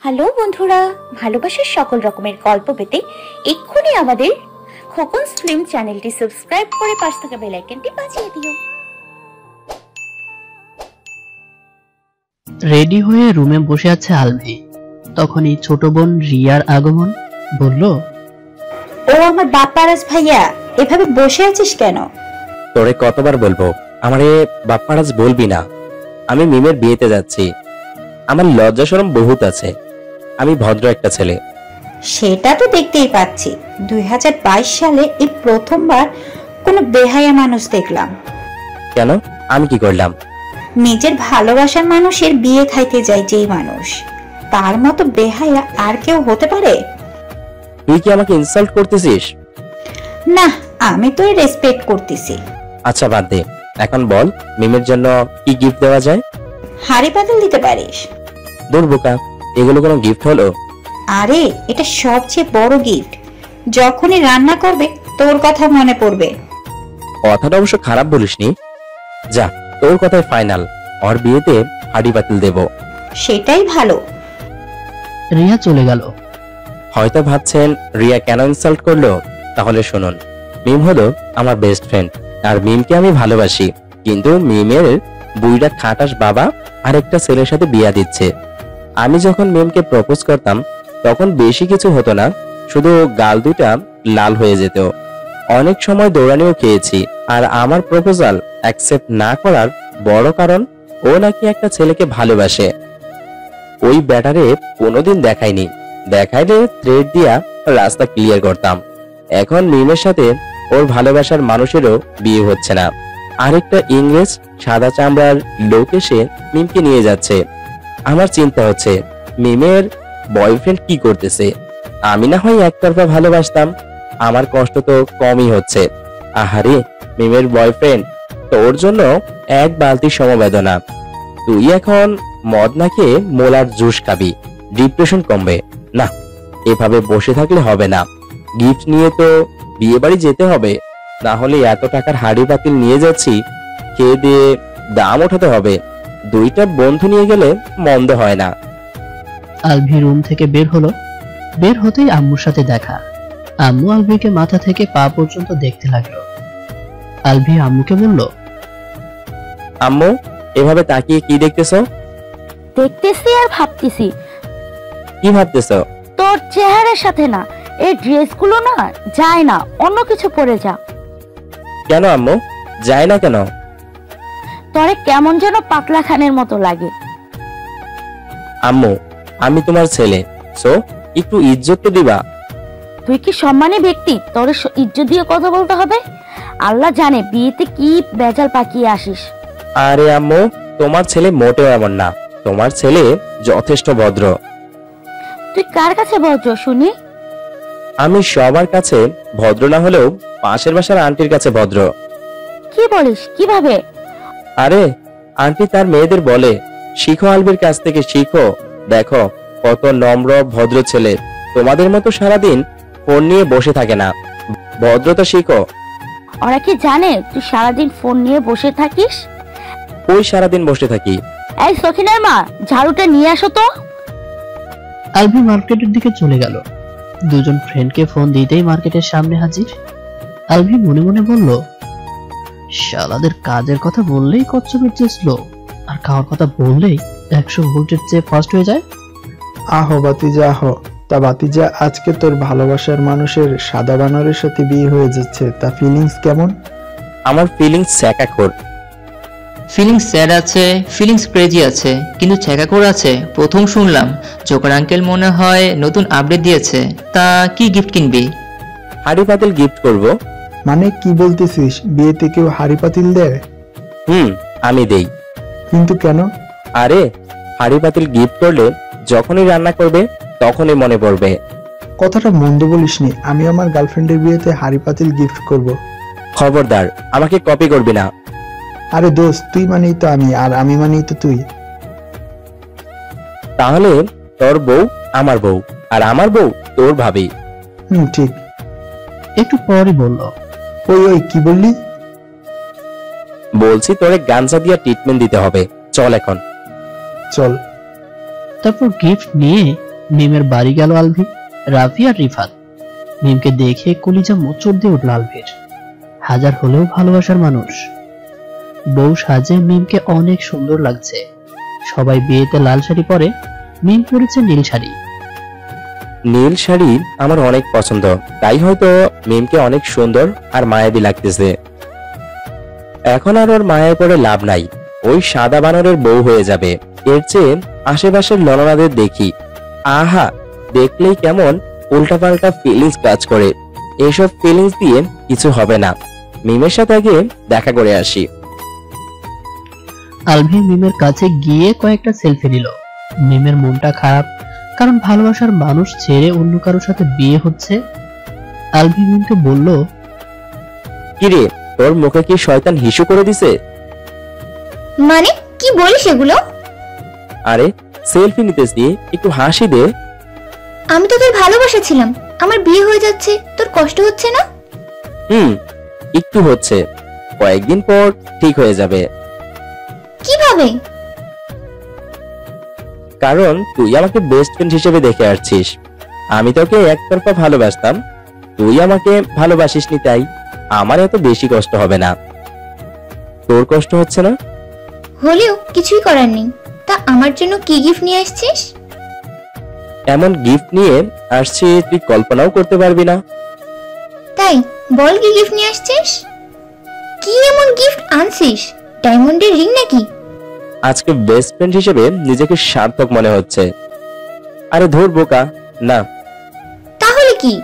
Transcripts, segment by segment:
Hello বন্ধুরা, ভালোবাসার সকল রকমের গল্প পেতে এক্ষুনি আমাদের খোকনস ফিল্ম চ্যানেলটি সাবস্ক্রাইব করে পাশে থাকা বেল আইকনটি বাজিয়ে দিও। রেডি হয়ে রুমে বসে আছে আলভি। তখনই ছোট বোন রিয়ার আগমন। বলল, ও আমার বাপ্পারাজ ভাইয়া, এভাবে বসে আছিস কেন? তোরে কতবার বলবো আমারে বাপ্পারাজ বলবি না। আমি মিমের বিয়েতে যাচ্ছি। আমার লজ্জা শরম বহুত আছে। আমি ভদ্র একটা ছেলে। সেটা তো দেখতেই পাচ্ছি। 2022 সালে এই প্রথমবার কোনো বেহায়া মানুষ দেখলাম। কেন? আমি কি করলাম? নিজের ভালোবাসার মানুষের বিয়ে খাইতে যায় যেই মানুষ, তার মতো বেহায়া আর কেউ হতে পারে? তুই কি আমাকে ইনসাল্ট করতেছিস? না, আমি তো রেসপেক্ট করতেছি। আচ্ছা বাদ দে, এখন বল মিমের জন্য কি গিফট দেওয়া যায়? হাড়ি পাতিল দিতে পারিস। দূর বোকা, এগুলো কোনো গিফট হলো? আরে এটা সবচেয়ে বড় গিফট। যখনই রান্না করবে তোর কথা মনে পড়বে। কথাটা অবশ্য খারাপ বলিসনি। যা, তোর কথাই ফাইনাল। ওর বিয়েতে হাড়ি পাতিল দেব। সেটাই ভালো। রিয়া চলে গেল। হয়তো ভাবছেন রিয়া কেন ইনসাল্ট করলো। তাহলে শুনুন, মিম হলো আমার বেস্ট ফ্রেন্ড, আর মিমকে আমি ভালোবাসি। কিন্তু মিমের বুইড়া খাটাস বাবা আরেকটা ছেলের সাথে বিয়া দিচ্ছে। আমি যখন মিমকে প্রপোজ করতাম তখন বেশি কিছু হতো না, শুধু গাল দুটা লাল হয়ে যেত। অনেক সময় দৌড়ানিও খেয়েছি। আর আমার প্রপোজাল অ্যাকসেপ্ট না করার বড় কারণ, ও নাকি একটা ছেলেকে ভালোবাসে। ওই ব্যাটারে কোনোদিন দেখায়নি, দেখাইলে থ্রেড দিয়া রাস্তা ক্লিয়ার করতাম। এখন মিমের সাথে ওর ভালোবাসার মানুষেরও বিয়ে হচ্ছে না। আরেকটা ইংরেজ সাদা চামড়ার লোক এসে মিমকে নিয়ে যাচ্ছে। আমার চিন্তা হচ্ছে মিমের বয়ফ্রেন্ড কি করতেছে। আমি না হয় একতরফা ভালোবাসতাম, আমার কষ্ট তো কমই হচ্ছে। আহারে মিমের বয়ফ্রেন্ড, তোর জন্য এক বালতি সমবেদনা। তুই এখন মদ না খেয়ে মোলার জুস খাবি, ডিপ্রেশন কমবে। না, এভাবে বসে থাকলে হবে না। গিফট নিয়ে তো বিয়ে বাড়ি যেতে হবে, না হলে এত টাকার হাড়ি পাতিল নিয়ে যাচ্ছি, খেয়ে দিয়ে দাম ওঠাতে হবে। দুইটা বন্ধু নিয়ে গেলে মন্দ হয় না। আলভি রুম থেকে বের হলো। বের হতেই আম্মুর সাথে দেখা। আম্মু আলভিকে মাথা থেকে পা পর্যন্ত দেখতে লাগলো। আলভি আম্মুকে বলল, আম্মু, এভাবে তাকিয়ে কি দেখতেছো? দেখতেছি আর ভাবতেছি। কি ভাবতেছো? তোর চেহারার সাথে না, এই ড্রেসগুলো না যায় না, অন্য কিছু পরে যা। কেন আম্মু, যায় না কেন? তোরে কেমন যেন পাতলা খানের মতো লাগে। আম্মু, আমি তোমার ছেলে, সো একটু ইজ্জত তো দিবা। তুই কি সম্মানী ব্যক্তি, তোর ইজ্জত দিয়ে কথা বলতে হবে? আল্লাহ জানে বিয়েতে কি বেজাল পাকিয়ে আসিস। আরে আম্মু, তোমার ছেলে মোটেও এমন না। তোমার ছেলে যথেষ্ট ভদ্র। তুই কার কাছে ভদ্র শুনি? আমি সবার কাছে ভদ্র না হলেও পাশের বাসার আন্টির কাছে ভদ্র। কি বলিস? কিভাবে? আরে আন্টি তার মেয়েদের বলে, শিখো আলবির কাছ থেকে শিখো। দেখো কত নম্র ভদ্র ছেলে। তোমাদের মতো সারাদিন ফোন নিয়ে বসে থাকে না, ভদ্রতা শিখো। ওরা কি জানে তুই সারাদিন ফোন নিয়ে বসে থাকিস? ওই সারাদিন বসে থাকি। এই সখিনার মা, ঝাড়ুটা নিয়ে আসো তো। আলভি মার্কেটের দিকে চলে গেল। দুজন ফ্রেন্ডকে ফোন দিতেই মার্কেটের সামনে হাজির। আলভি মনে মনে বলল, শালাদের কাজের কথা বললেই কচ্ছপের চেয়ে স্লো, আর খাওয়ার কথা বললেই 100 ভোল্টের চেয়ে ফাস্ট হয়ে যায়। আহো বাতিজা আহো। তা বাতিজা, আজকে তোর ভালোবাসার মানুষের সাদা বানরের সাথে বিয়ে হয়ে যাচ্ছে, তা ফিলিংস কেমন? আমার ফিলিংস স্যাকাখোর। ফিলিংস স্যাড আছে, ফিলিংস ক্রেজি আছে, কিন্তু ছ্যাঁকাখোর আছে প্রথম শুনলাম। জোকার আঙ্কেল মনে হয় নতুন আপডেট দিয়েছে। তা কি গিফট কিনবি? হাড়ি পাতিল গিফট করব। মানে কি বলতেছিস? বিয়েতে কেউ হাড়ি পাতিল দেয়? আমি দেই। কিন্তু কেন? আরে হাড়ি পাতিল গিফট করলে যখনই রান্না করবে তখনই মনে পড়বে। কথাটা মন্দ বলিসনি। আমি আমার গার্লফ্রেন্ডের বিয়েতে হাড়ি পাতিল গিফট করব। খবরদার, আমাকে কপি করবি না। আরে দোস্ত, তুই মানেই তো আমি, আর আমি মানেই তো তুই। তাহলে তোর বউ আমার বউ, আর আমার বউ তোর ভাবি। ঠিক। একটু পরই বলল, ওই ওই কি বললি? বলছি তোরে গাঞ্জা দিয়া ট্রিটমেন্ট দিতে হবে। চল এখন। চল। তারপর গিফট নিয়ে মিমের বাড়ি গেল আলভি, রাফি আর রিফাত। মিমকে দেখে কলিজা মোচড় দিয়ে উঠল আলভির। হাজার হলেও ভালোবাসার মানুষ। বউ সাজে মিমকে অনেক সুন্দর লাগছে। সবাই বিয়েতে লাল শাড়ি পরে, মিম পরেছে নীল শাড়ি। নীল শাড়ি আমার অনেক পছন্দ, তাই হয়তো মিমকে অনেক সুন্দর আর মায়াবী লাগতেছে। এখন আর ওর মায়ায় পড়ে লাভ নাই, ওই সাদা বানরের বউ হয়ে যাবে। এর চেয়ে আশেপাশের ললনাদের দেখি, আহা, দেখলেই কেমন উল্টাপাল্টা ফিলিংস কাজ করে। এসব ফিলিংস দিয়ে কিছু হবে না, মিমের সাথে আগে দেখা করে আসি। আলভি মিমের কাছে গিয়ে কয়েকটা সেলফি নিল। মিমের মনটা খারাপ, কারণ ভালোবাসার মানুষ ছেড়ে অন্য কারোর সাথে বিয়ে হচ্ছে। আলভি মিমকে বলল, কিরে, তোর মুখে কি শয়তান হিসু করে দিছে? মানে কি বলিস এগুলো? আরে সেলফি নিতেছি, একটু হাসি দে। আমি তোদের ভালোবাসা ছিলাম, আমার বিয়ে হয়ে যাচ্ছে, তোর কষ্ট হচ্ছে না? একটু হচ্ছে, কয়েকদিন পর ঠিক হয়ে যাবে। কিভাবে? কারণ তুই আমাকে বেস্ট ফ্রেন্ড হিসেবে দেখে আসছিস। আমি তোকে একতরফা ভালোবাসতাম, তুই আমাকে ভালোবাসিসনি, তাই আমার এত বেশি কষ্ট হবে না। তোর কষ্ট হচ্ছে না? হলেও কিছুই করার নেই। তা আমার জন্য কি গিফট নিয়ে আসছিস? এমন গিফট নিয়ে আসছি তুই কল্পনাও করতে পারবি না। তাই বল, কি গিফট নিয়ে আসছিস? কি এমন গিফট আনছিস? ডায়মন্ডের রিং নাকি? আজকে বেস্ট ফ্রেন্ড হিসেবে নিজেকে সার্থক মনে হচ্ছে। আরে ধর বোকা, না। তাহলে কি?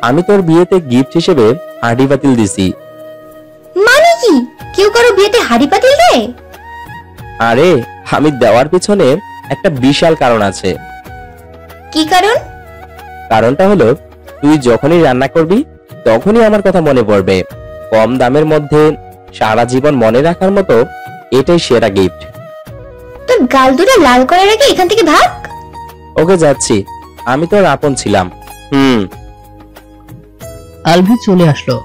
আমি তোর বিয়েতে গিফট হিসেবে হাঁড়ি বাতিল দিছি। মানে কি? কেউ কারো বিয়েতে হাড়ি পাতিল দেয়? আরে আমি দেওয়ার পিছনে একটা বিশাল কারণ আছে। কি কারণ? কারণটা হলো, তুই যখনই রান্না করবি তখনই আমার কথা মনে পড়বে। কম দামের মধ্যে সারা জীবন মনে রাখার মতো এটাই সেরা গিফট। তোর গাল দুটো লাল করার আগে এখান থেকে ভাগ। ওকে, যাচ্ছি, আমি তোর আপন ছিলাম। আলভি চলে আসলো,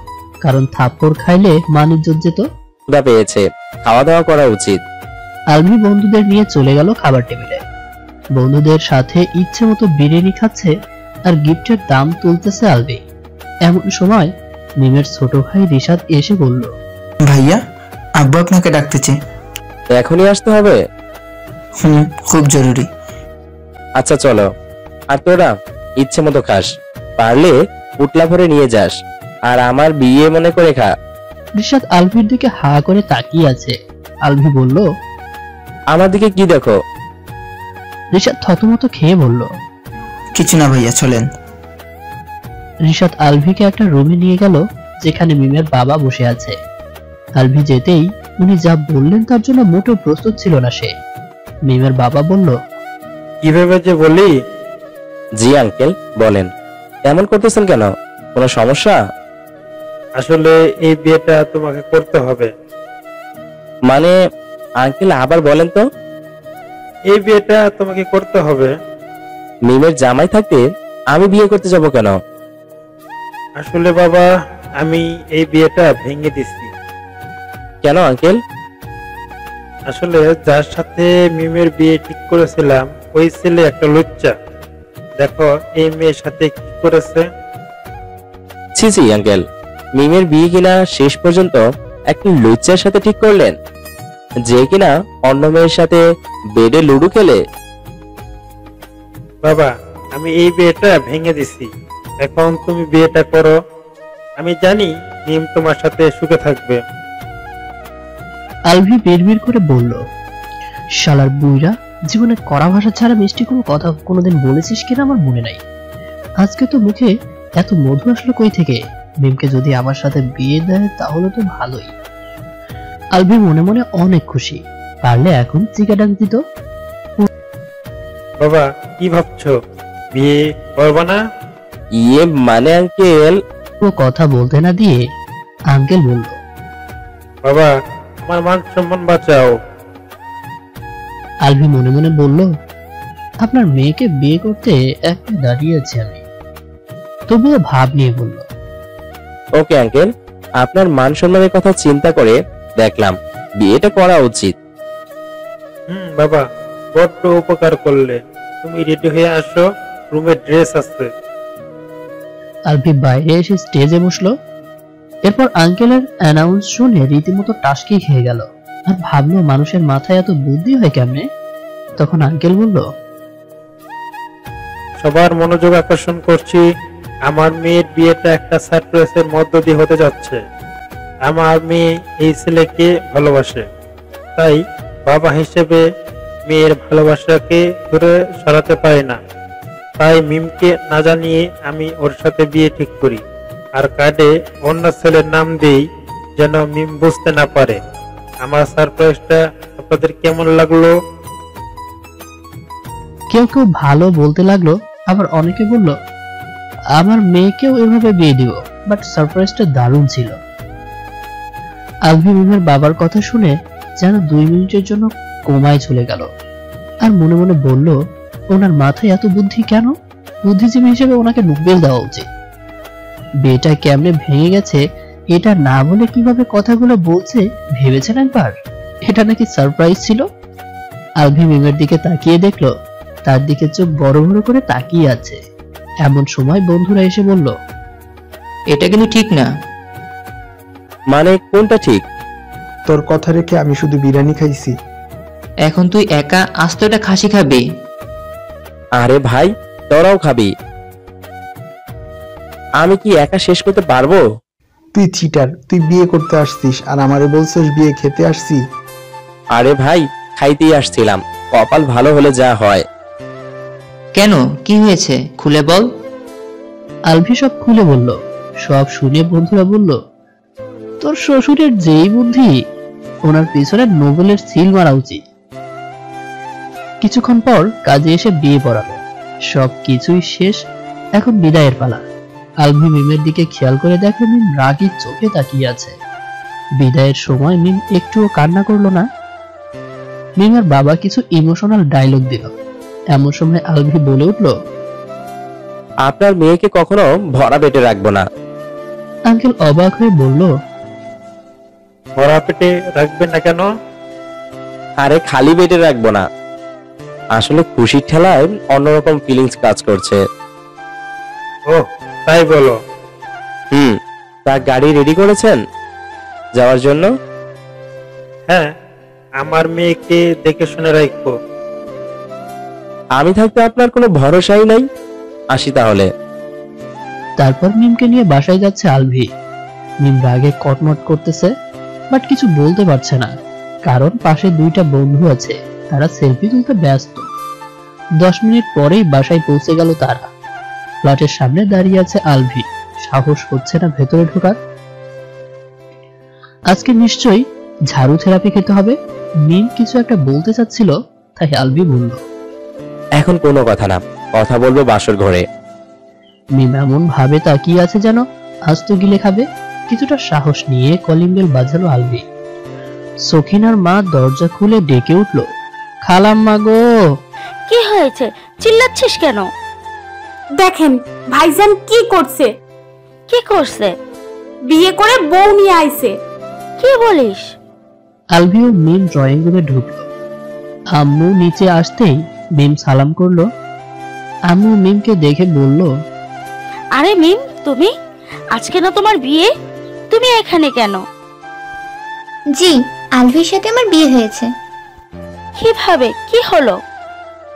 কারণ থাপ্পড় খাইলে মান ইজ্জত যেত। ক্ষুধা পেয়েছে, খাওয়া দাওয়া করা উচিত। আলভি বন্ধুদের নিয়ে চলে গেল খাবার টেবিলে। বন্ধুদের সাথে ইচ্ছে মতো বিরিয়ানি খাচ্ছে আর গিফটের দাম তুলতেছে আলভি। এমন সময় মিমের ছোট ভাই রিশাদ এসে বলল, ভাইয়া, আব্বু আপনাকে ডাকতেছে। এখনই আসতে হবে? খুব জরুরি। আচ্ছা চলো। আর তোরা ইচ্ছে মতো খাস, পারলে পুটলা ভরে নিয়ে যাস, আর আমার বিয়ে মনে করে খা। রিশাদ আলভির দিকে হা করে তাকিয়ে আছে। আলভি বলল, আমার দিকে কি দেখো? রিশাদ থতমত খেয়ে বলল, কিছু না ভাইয়া, চলেন। রিশাদ আলভিকে একটা রুমে নিয়ে গেল, যেখানে মিমের বাবা বসে আছে। আলভি যেতেই উনি যা বললেন তার জন্য মোটেও প্রস্তুত ছিল না সে। মিমের বাবা বলল, কিভাবে যে বলি? জি আঙ্কেল, বলেন। এমন করতেছেন কেন? কোনো সমস্যা? আসলে এই বিয়েটা তোমাকে করতে হবে। মানে আঙ্কেল আবার বলেন তো। এই বিয়েটা তোমাকে করতে হবে। মিমের জামাই থাকতে আমি বিয়ে করতে যাব কেন? আসলে বাবা, আমি এই বিয়েটা ভেঙে দিছি। কেন আঙ্কেল? আসলে যার সাথে মিমের বিয়ে ঠিক করেছিলাম ওই ছেলে একটা লুচ্চা। দেখো এই মেয়ের সাথে কি করেছে। ছি ছি আঙ্কেল, মিমের বিয়ে কিনা শেষ পর্যন্ত একটা লুচ্চার সাথে ঠিক করলেন, যে কিনা অন্য মেয়ের সাথে বেডে লুডো খেলে। বাবা, আমি এই বিয়েটা ভেঙে দিছি। এখন তুমি বিয়েটা করো। আমি জানি মিম তোমার সাথে সুখে থাকবে। আলভি বিড়বিড় করে বলল, শালার বুইরা, জীবনে কড়া ভাষা ছাড়া মিষ্টি কোনো কথা কোনোদিন বলেছিস কিনা আমার মনে নাই। আজকে তো মুখে এত মধু আসলো কই থেকে? মিমকে যদি আমার সাথে বিয়ে দেয় তাহলে তো ভালোই। আলভি মনে মনে অনেক খুশি। পারলে এখন চিকা ডাক দিত। বাবা, কি ভাবছো? বিয়ে করবা না? ইয়ে মানে আঙ্কেল। ও কথা বলতে না দিয়ে আঙ্কেল বলল, বাবা, আমার মান সম্মান বাঁচাও। আলভি মনে মনে বলল, আপনার মেয়েকে বিয়ে করতে একটা দাঁড়িয়ে আছি আমি। তবুও ভাব নিয়ে বলল, ওকে আঙ্কেল, আপনার মান সম্মানের কথা চিন্তা করে দেখলাম বিয়েটা করা উচিত। বাবা, বড্ড উপকার করলে। তুমি রেডি হয়ে আসো, রুমে ড্রেস আছে। আলভি বাইরে এসে স্টেজে বসলো। এরপর আঙ্কেলের অ্যানাউন্স শুনে রীতিমতো টাসকি খেয়ে গেল, আর ভাবলো মানুষের মাথায় এত বুদ্ধি হয় কেমনে। তখন আঙ্কেল বলল, সবার মনোযোগ আকর্ষণ করছি, আমার মেয়ের বিয়েটা একটা সারপ্রাইজের মধ্য দিয়ে হতে যাচ্ছে। আমার মেয়ে এই ছেলেকে ভালোবাসে, তাই বাবা হিসেবে মেয়ের ভালোবাসাকে ধরে সরাতে পারি না। তাই মিমকে না জানিয়ে আমি ওর সাথে বিয়ে ঠিক করি, আর কার্ডে অন্য ছেলের নাম দেই যেন মিম বুঝতে না পারে। আমার সারপ্রাইজটা আপনাদের কেমন লাগলো? কেউ কেউ ভালো বলতে লাগলো, আবার অনেকে বলল আমার মেয়েকেও এভাবে বিয়ে দিব, বাট সারপ্রাইজটা দারুণ ছিল। আলভি মিমের বাবার কথা শুনে যেন 2 মিনিটের জন্য কোমায় চলে গেল, আর মনে মনে বলল ওনার মাথায় এত বুদ্ধি কেন? বুদ্ধিজীবী হিসেবে ওনাকে নোবেল দেওয়া উচিত। বিয়েটা কেমনে ভেঙে গেছে এটা না বলে কিভাবে কথাগুলো বলছে ভেবেছেন একবার? এটা নাকি সারপ্রাইজ ছিল। আলভি মিমের দিকে তাকিয়ে দেখলো তার দিকে চোখ বড় বড় করে তাকিয়ে আছে। এমন সময় বন্ধুরা এসে বলল, এটা কিন্তু ঠিক না। মানে কোনটা ঠিক? তোর কথা রেখে আমি শুধু বিরিয়ানি খাইছি। এখন তুই একা আস্ত একটা খাসি খাবি? আরে ভাই, তোরাও খাবি, আমি কি একা শেষ করতে পারবো? তুই চিটার, তুই বিয়ে করতে আসছিস আর আমারে বলছিস বিয়ে খেতে আসছি। আরে ভাই, খাইতেই আসছিলাম, কপাল ভালো হলে যা হয়। কেন, কি হয়েছে খুলে বল। আলভি সব খুলে বলল। সব শুনে বন্ধুরা বলল, তোর শ্বশুরের যেই বুদ্ধি, ওনার পিছনে নোবেলের সিল মারা উচিত। কিছুক্ষণ পর কাজে এসে বিয়ে পড়ালো। সব কিছুই শেষ, এখন বিদায়ের পালা। আলভি মিমের দিকে খেয়াল করে দেখে মিম রাগী চোখে তাকিয়ে আছে। বিদায়ের সময় মিম একটুও কান্না করলো না। মিমের বাবা কিছু ইমোশনাল ডায়লগ দিল। এমন সময় আলভি বলে উঠল, আপনার মেয়েকে কখনো ভরা পেটে রাখবো না। আঙ্কেল অবাক হয়ে বলল, ভরা পেটে রাখবেন না কেন? আরে খালি পেটে রাখবো না, আসলে খুশির ঠেলায় অন্যরকম ফিলিংস কাজ করছে। ও তাই বলো? তা গাড়ি রেডি করেছেন যাওয়ার জন্য? হ্যাঁ, আমার মেয়েকে দেখে শুনে রাখবো। আমি থাকতে আপনার কোনো ভরসাই নাই, আসি তাহলে। তারপর মিমকে নিয়ে বাসায় যাচ্ছে আলভি। মিম রাগে কটমট করতেছে, বাট কিছু বলতে পারছে না, কারণ পাশে 2টা বন্ধু আছে, তারা সেলফি তুলতে ব্যস্ত। 10 মিনিট পরেই বাসায় পৌঁছে গেল তারা। ফ্ল্যাটের সামনে দাঁড়িয়ে আছে আলভি, সাহস হচ্ছে না ভেতরে ঢোকার। আজকে নিশ্চয়ই ঝাড়ু থেরাপি খেতে হবে। মিম কিছু একটা বলতে চাচ্ছিল, তাই আলভি বলল, এখন কোনো কথা না, কথা বলবো বাসর ঘরে। মিম এমন ভাবে তাকিয়ে আছে যেন আস্ত গিলে খাবে। কিছুটা সাহস নিয়ে কলিং বেল বাজালো আলভি। সখিনার মা দরজা খুলে ডেকে উঠল, খালাম্মা গো। কি হয়েছে, চিল্লাচ্ছিস কেন? দেখেন ভাইজান কি করছে। কি করছে? বিয়ে করে বউ নিয়ে আইছে। কি বলিস? আলভি ও মিম ড্রয়িং রুমে ঢুকলো। আম্মু নিচে আসতেই মিম সালাম করলো। আম্মু মিমকে দেখে বলল, আরে মিম, তুমি আজকে না তোমার বিয়ে, তুমি এখানে কেন? জি, আলভির সাথে আমার বিয়ে হয়েছে। কিভাবে, কি হলো?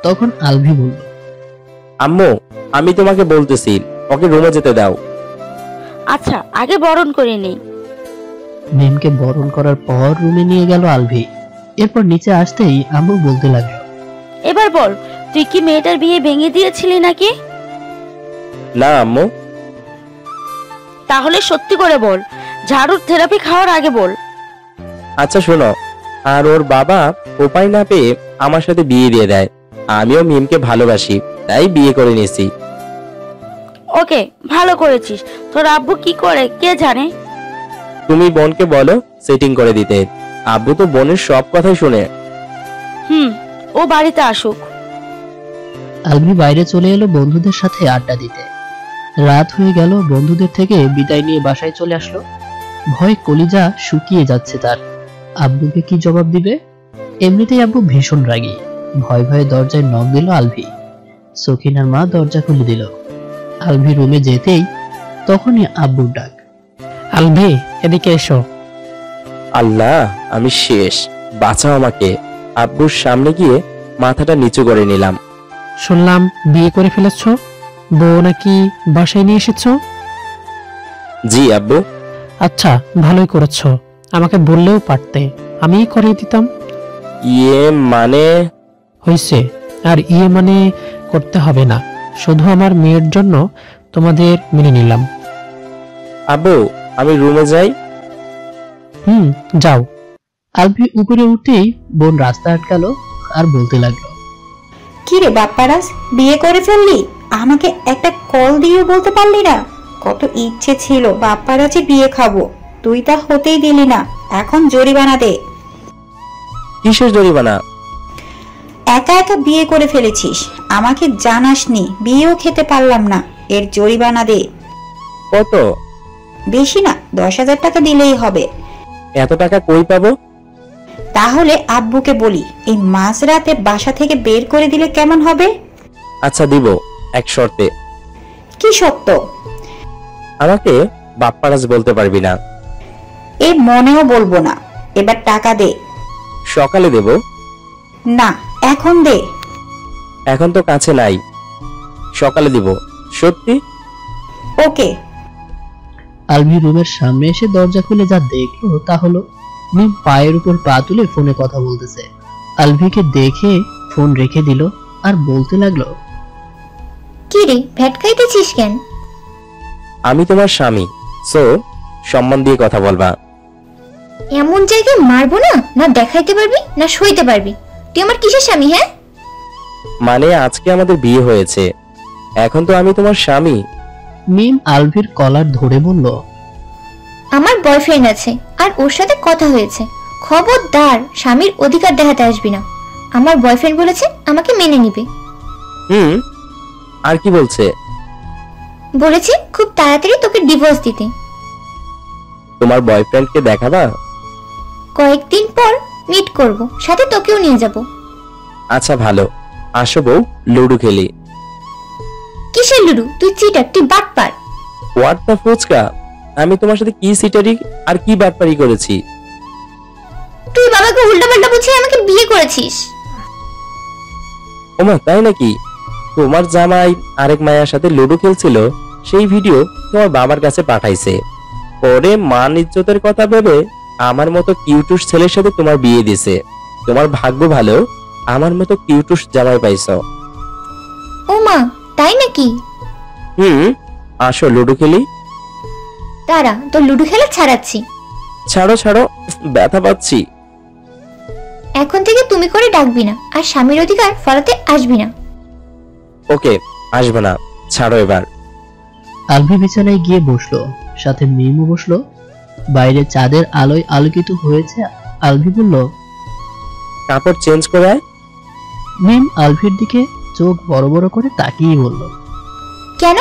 তখন আলভি বলল, আম্মু, আমি তোমাকে বলতেছি, ওকে রুমে যেতে দাও। আচ্ছা, আগে বরণ করে নেই। মিমকে বরণ করার পর রুমে নিয়ে গেল আলভি। এরপর নিচে আসতেই আম্মু বলতে লাগলো, এবার বল, তুই কি মেয়েটার বিয়ে ভেঙে দিয়েছিলি নাকি? না আম্মু। তাহলে সত্যি করে বল, ঝাড়ুর থেরাপি খাওয়ার আগে বল। আচ্ছা শোনো, আর ওর বাবা উপায় না পেয়ে আমার সাথে বিয়ে দিয়ে দেয়। আমিও মিমকে ভালোবাসি, তাই বিয়ে করে নিয়েছি। ওকে, ভালো করেছিস। তোর আব্বু কি করে কে জানে? তুমি বোনকে বলো সেটিং করে দিতে, আব্বু তো বোনের সব কথাই শুনে। ও বাড়িতে আসুক। আলভি বাইরে চলে এলো বন্ধুদের সাথে আড্ডা দিতে। রাত হয়ে গেল, বন্ধুদের থেকে বিদায় নিয়ে বাসায় চলে আসলো। ভয় কলিজা শুকিয়ে যাচ্ছে তার। আব্বুকে কি জবাব দিবে? এমনিতেই আব্বু ভীষণ রাগী। ভয় ভয়ে দরজায় নক দিল আলভি। সকিনার মা দরজা খুলে দিল। আলভি রুমে যেতেই তখনই আব্বুর ডাক। আলভি, এদিকে এসো। আল্লাহ, আমি শেষ, বাঁচাও আমাকে। আব্বুর সামনে গিয়ে মাথাটা নিচু করে নিলাম। শুনলাম বিয়ে করে ফেলেছ, বউ নাকি বাসায় নিয়ে এসেছো? জি আব্বু। আচ্ছা, ভালোই করেছো, আমাকে বললেও পারতে, আমিই করিয়ে দিতাম। ইয়ে মানে? হয়েছে, আর ইয়ে মানে করতে হবে না, শুধু আমার মেয়ের জন্য তোমাদের মেনে নিলাম। আব্বু, আমি রুমে যাই। যাও। আলভি উপরে উঠেই বোন রাস্তা আটকালো আর বলতে লাগলো, কি রে বাপ্পারাজ, বিয়ে করে ফেললি? আমাকে একটা কল দিয়ে বলতে পারলি না? কত ইচ্ছে ছিল বাপ্পারাজে বিয়ে খাবো, তুই তা হতেই দিলি না। এখন জরিমানা দে। কিসের জরিমানা? একা একা বিয়ে করে ফেলেছিস, আমাকে জানাসনি, বিয়েও খেতে পারলাম না, এর জরিমানা দে। কত? বেশি না, 10,000 টাকা দিলেই হবে। এত টাকা কই পাবো? তাহলে আব্বুকে বলি এই মাঝরাতে বাসা থেকে বের করে দিলে কেমন হবে? আচ্ছা দিব, এক শর্তে। কি সত্য? আমাকে বাপ্পারাজ বলতে পারবি না। এ মনেও বলবো না, এবার টাকা দে। সকালে দেব। না, এখন দে। এখন তো কাছে নাই, সকালে দিব, সত্যি। ওকে। আলভি রুমের সামনে এসে দরজা খুলে যা দেখলো তা হলো মিম পায়ের উপর পা তুলে ফোনে কথা বলতেছে। আলভিকে দেখে ফোন রেখে দিল আর বলতে লাগলো, কি রে, ভেটকাইতেছিস কেন? আমি তোমার স্বামী, সো সম্মান দিয়ে কথা বলবা। এমন জায়গায় মারবো না, না দেখাইতে পারবি না সইতে পারবি। তুই আমার কিসের স্বামী? হ্যাঁ, মানে আজকে আমাদের বিয়ে হয়েছে, এখন তো আমি তোমার স্বামী। মিম আলভির কলার ধরে বলল, আমার বয়ফ্রেন্ড আছে আর ওর সাথে কথা হয়েছে, খবরদার স্বামীর অধিকার দেখাতে আসবি না। আমার বয়ফ্রেন্ড বলেছে আমাকে মেনে নিবে। আর কি বলছে? বলেছে খুব তাড়াতাড়ি তোকে ডিভোর্স দিতে। তোমার বয়ফ্রেন্ডকে দেখাবা? কয়েকদিন পর মিট করব, সাথে তোকেও নিয়ে যাব। আচ্ছা ভালো, আসো বউ, লুডো খেলি। কিসের লুডু? তুই চিটার, তুই বাটপার। হোয়াট দ্য ফুচকা, আমি তোমার সাথে কি সিটারি আর কি বাটপারি করেছি? তুই বাবাকে উল্টাপাল্টা বুঝিয়ে আমাকে বিয়ে করেছিস। ওমা তাই নাকি? তোমার জামাই আরেক মায়ের সাথে লুডো খেলছিল, সেই ভিডিও তোমার বাবার কাছে পাঠাইছে। পরে মান ইজ্জতের কথা ভেবে আমার মতো কিউটুস ছেলের সাথে তোমার বিয়ে দিছে। তোমার ভাগ্য ভালো, আমার মতো কিউটুস জামাই পাইছো। ও মা, তাই নাকি? আসো লুডো খেলি। দাঁড়া, তোর লুডো খেলা ছাড়াচ্ছি। ছাড়ো ছাড়ো, ব্যথা পাচ্ছি। এখন থেকে তুমি করে ডাকবি না, আর স্বামীর অধিকার ফলাতে আসবি না। ওকে, আসবে না, ছাড়ো এবার। আলভি বিছানায় গিয়ে বসলো, সাথে মিমও বসলো। বাইরে চাঁদের আলোয় আলোকিত হয়েছে। আলভি বলল, কাপড় চেঞ্জ করে আয়। মিম আলভির দিকে চোখ বড় বড় করে তাকিয়ে বলল, কেন?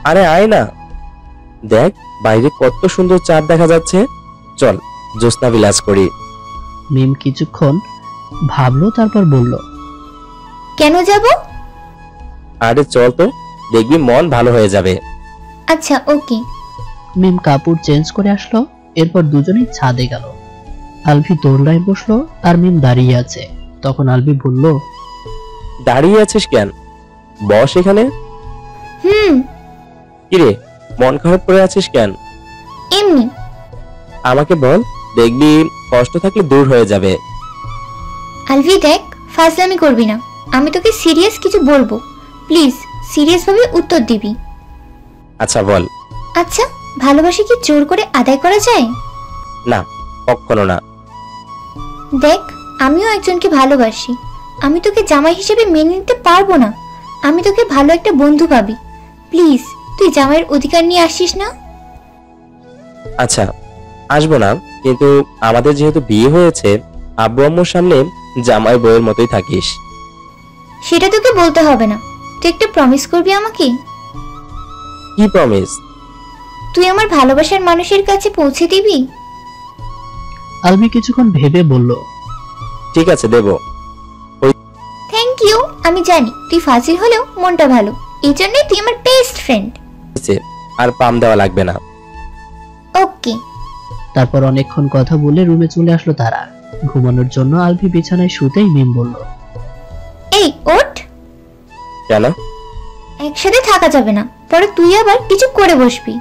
আরে আয় না, দেখ বাইরে কত সুন্দর চাঁদ দেখা যাচ্ছে, চল জ্যোৎস্না বিলাস করি। মিম কিছুক্ষণ ভাবলো, তারপর বলল, কেন যাব? আরে চল তো, দেখবি মন ভালো হয়ে যাবে। আচ্ছা ওকে। মিম কাপড় চেঞ্জ করে আসলো, এরপর দুজনেই ছাদে গেল। আলভি দোলনায় বসলো আর মিম দাঁড়িয়ে আছে। তখন আলভি বলল, দাঁড়িয়ে আছিস কেন, বস এখানে। কিরে, মন খারাপ করে আছিস কেন? এমনি। আমাকে বল, দেখবি কষ্ট থাকলে দূর হয়ে যাবে। আলভি দেখ, ফাজলামি করবি না, আমি তোকে সিরিয়াস কিছু বলবো, প্লিজ সিরিয়াস ভাবে উত্তর দিবি। আচ্ছা বল। আচ্ছা, ভালোবাসা কি জোর করে আদায় করা যায়? না, কখনো না। দেখ, আমিও একজনকে ভালোবাসি, আমি তোকে জামাই হিসেবে মেনে নিতে পারবো না। আমি তোকে ভালো একটা বন্ধু ভাবি, প্লিজ তুই জামাইয়ের অধিকার নিয়ে আসিস না। আচ্ছা আসবো না, কিন্তু আমাদের যেহেতু বিয়ে হয়েছে, আব্বু আম্মুর সামনে জামাই বউয়ের মতোই থাকিস। সেটা তোকে বলতে হবে না, তুই একটা প্রমিস করবি আমাকে। কি প্রমিস? তুই আমার ভালোবাসার মানুষের কাছে পৌঁছে দিবি। আলভি কিছুক্ষণ ভেবে বলল, ঠিক আছে দেব। থ্যাংক ইউ, আমি আমি জানি তুই ফাজিল হলেও মনটা ভালো, এই জন্যই তুই আমার বেস্ট ফ্রেন্ড। আর পাম দেওয়া লাগবে না। ওকে। তারপর অনেকক্ষণ কথা বলে রুমে চলে আসলো তারা। ঘুমানোর জন্য আলভি বিছানায় শুতেই মিম বলল, এই ওঠ। কেন? একসাথে থাকা যাবে না, পরে তুই আবার কিছু করে বসবি।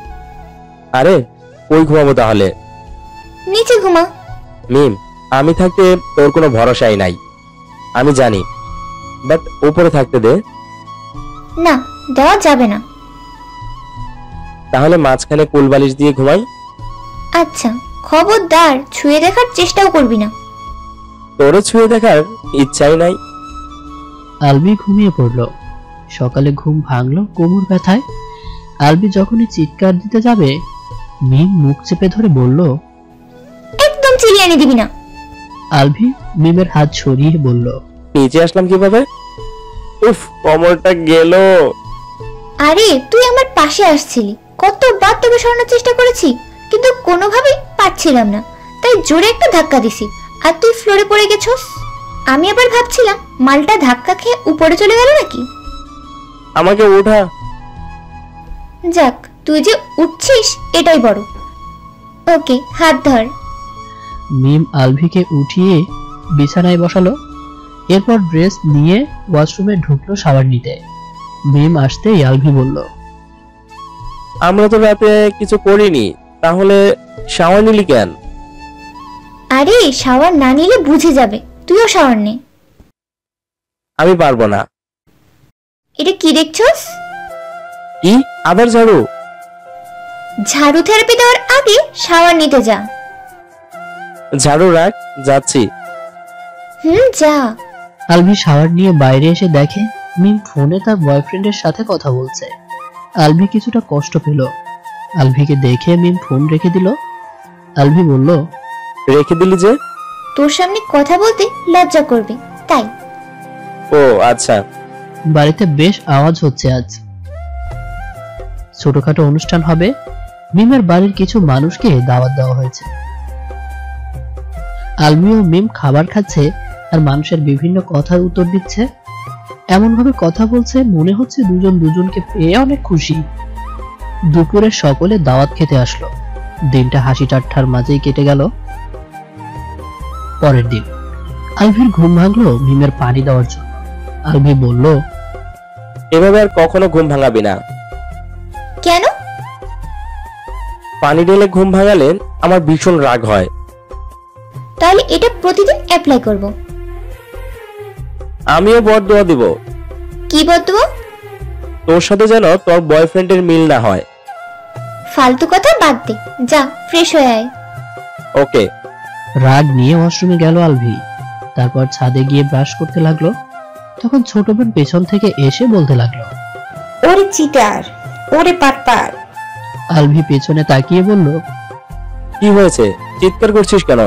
আরে কই ঘুমাবো তাহলে? নিচে ঘুমা। মিম, আমি থাকতে তোর কোনো ভরসাই নাই, আমি জানি, বাট উপরে থাকতে দে। না, দেওয়া যাবে না। তাহলে মাঝখানে কোলবালিশ দিয়ে ঘুমাই। আচ্ছা, খবরদার ছুঁয়ে দেখার চেষ্টাও করবি না। তোরে ছুঁয়ে দেখার ইচ্ছাই নাই। আলভি ঘুমিয়ে পড়ল। সকালে ঘুম ভাঙলো কোমর ব্যথায়। আলভি যখনই চিৎকার দিতে যাবে, মিম মুখ চেপে ধরে বলল, একদম চিল্লানি দিবি না। আলভি মিমের হাত সরিয়ে বলল, নিচে আসলাম কিভাবে? উফ, কোমরটা গেল। আরে তুই আমার পাশে আসছিলি, কতবার তোকে সরানোর চেষ্টা করেছি, কিন্তু কোনোভাবেই পারছিলাম না, তাই জোরে একটা ধাক্কা দিছি, আর তুই ফ্লোরে পড়ে গেছস। আমি আবার ভাবছিলাম মালটা ধাক্কা খেয়ে উপরে চলে গেল নাকি। আমাকে ওঠা। যাক, তুই যে উঠছিস এটাই বড়। ওকে, হাত ধর। মিম আলভিকে উঠিয়ে বিছানায় বসালো। এরপর ড্রেস নিয়ে ওয়াশরুমে ঢুকলো শাওয়ার নিতে। মিম আসতেই আলভি বলল, আমরা তো রাতে কিছু করিনি, তাহলে শাওয়ার নিলি কেন? আরে শাওয়ার না নিলে বুঝে যাবে, তুইও শাওয়ার নে। আমি পারবো না। এটা কি দেখছস? কি আবার ঝাড়ু? ঝাড়ু থেরাপি দেওয়ার আগে শাওয়ার নিতে যা। ঝাড়ু রাখ, যাচ্ছি। যা। আলভি শাওয়ার নিয়ে বাইরে এসে দেখে মিম ফোনে তার বয়ফ্রেন্ডের সাথে কথা বলছে। আলভি কিছুটা কষ্ট পেল। আলভিকে দেখে মিম ফোন রেখে দিল। আলভি বলল, রেখে দিলি যে? তোর সামনে কথা বলতে লজ্জা করবে তাই। ও আচ্ছা। বাড়িতে বেশ আওয়াজ হচ্ছে আজ। ছোটখাটো অনুষ্ঠান হবে। মিমের বাড়ির কিছু মানুষকে দাওয়াত দেওয়া হয়েছে। আলভি ও মিম খাবার খাচ্ছে আর মানুষের বিভিন্ন কথার উত্তর দিচ্ছে। এমন ভাবে কথা বলছে মনে হচ্ছে দুজন দুজনকে পেয়ে অনেক খুশি। দুপুরে সকলে দাওয়াত খেতে আসলো। দিনটা হাসি ঠাট্টার মাঝেই কেটে গেল। পরের দিন আলভির ঘুম ভাঙলো মিমের পানি দেওয়ার জন্য। আলভি বলল, এভাবে আর কখনো ঘুম ভাঙাবি না। কেন? পানি ঢেলে ঘুম ভাঙালে আমার ভীষণ রাগ হয়। তাহলে এটা প্রতিদিন অ্যাপ্লাই করব। আমিও বদদোয়া দিব। কি বদদোয়া? তোর সাথে যেন তোর বয়ফ্রেন্ডের মিল না হয়। ফালতু কথা বাদ দে, যা ফ্রেশ হয়ে আয়। ওকে। রাগ নিয়ে ওয়াশরুমে গেল আলভি। তারপর ছাদে গিয়ে ব্রাশ করতে লাগলো। তখন ছোট বোন পেছন থেকে এসে বলতে লাগলো, ওরে চিটার, ওরে পাটপার। আলভি পেছনে তাকিয়ে বলল, কি হয়েছে, চিৎকার করছিস কেন?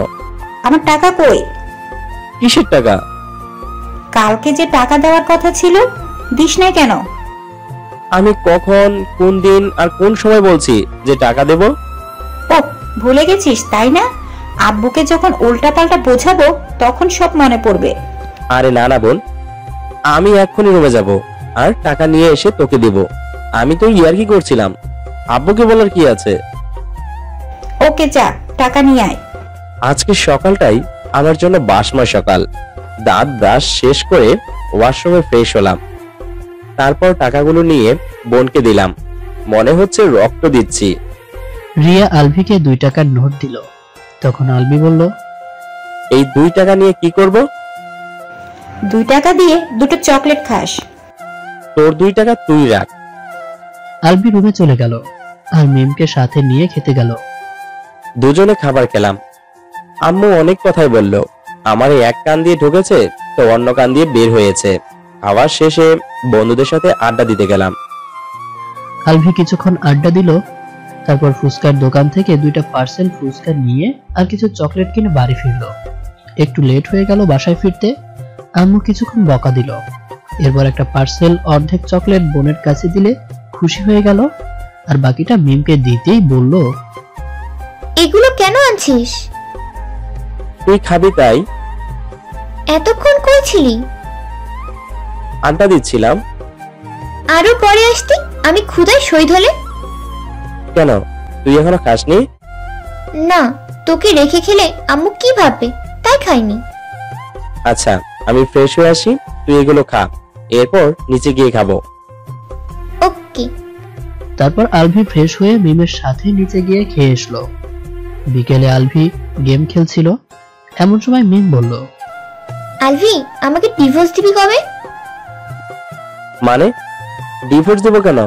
আমার টাকা কই? কিসের টাকা? কালকে যে টাকা দেওয়ার কথা ছিল, দিস নাই কেন? আমি কখন, কোন দিন আর কোন সময় বলছি যে টাকা দেব? ও ভুলে গেছিস তাই না? আব্বুকে যখন উল্টা পাল্টা বোঝাবো তখন সব মনে পড়বে। আরে না না বোন, আমি এক্ষুনি রুমে যাব আর টাকা নিয়ে এসে তোকে দেব। আমি তো ইয়ার্কি করছিলাম, আব্বুকে বলার কি আছে। ওকে যা, টাকা নিয়ে আয়। আজকে সকালটাই আমার জন্য বাসময় সকাল। দাঁত ব্রাশ শেষ করে ওয়াশরুমে ফ্রেশ হলাম। তারপর টাকাগুলো নিয়ে বোনকে দিলাম। মনে হচ্ছে রক্ত দিচ্ছি। রিয়া আলভিকে 2 টাকার নোট দিল। তখন আলভি বলল, এই 2 টাকা নিয়ে কি করব? 2 টাকা দিয়ে দুটো চকলেট খাস। তোর 2 টাকা তুই রাখ। আলভি রুমে চলে গেল আর মিমকে সাথে নিয়ে খেতে গেল। দুজনে খাবার খেলাম। আম্মু অনেক কথাই বলল। আমার এক কান দিয়ে ঢুকেছে তো অন্য কান দিয়ে বের হয়েছে। খাওয়ার শেষে বন্ধুদের সাথে আড্ডা দিতে গেলাম। আলভি কিছুক্ষণ আড্ডা দিল। তারপর ফুচকার দোকান থেকে 2টা পার্সেল ফুচকা নিয়ে আর কিছু চকলেট কিনে বাড়ি ফিরল। একটু লেট হয়ে গেল বাসায় ফিরতে। আম্মু কিছুক্ষণ বকা দিল। এরপর একটা পার্সেল অর্ধেক চকলেট বোনের কাছে দিলে খুশি হয়ে গেল আর বাকিটা মিমকে দিতেই বলল, এগুলো কেন আনছিস? তুই খাবি তাই। এতক্ষণ কই ছিলি? আড্ডা দিচ্ছিলাম। আরো পরে আসতি, আমি ক্ষুধায় শহীদ হলে। কেন, তুই এখনো খাসনি? না, তোকে রেখে খেলে আম্মু কি ভাববে, তাই খাইনি। আচ্ছা, আমি ফ্রেশ হয়ে আসি, তুই এগুলো খা, এরপর নিচে গিয়ে খাবো। ওকে। তারপর আলভি ফ্রেশ হয়ে মিমের সাথে নিচে গিয়ে খেয়ে এসলো। বিকেলে আলভি গেম খেলছিল, এমন সময় মিম বলল, আলভি, আমাকে ডিভোর্স দিবি কবে? মানে ডিভোর্স দেবো কেন?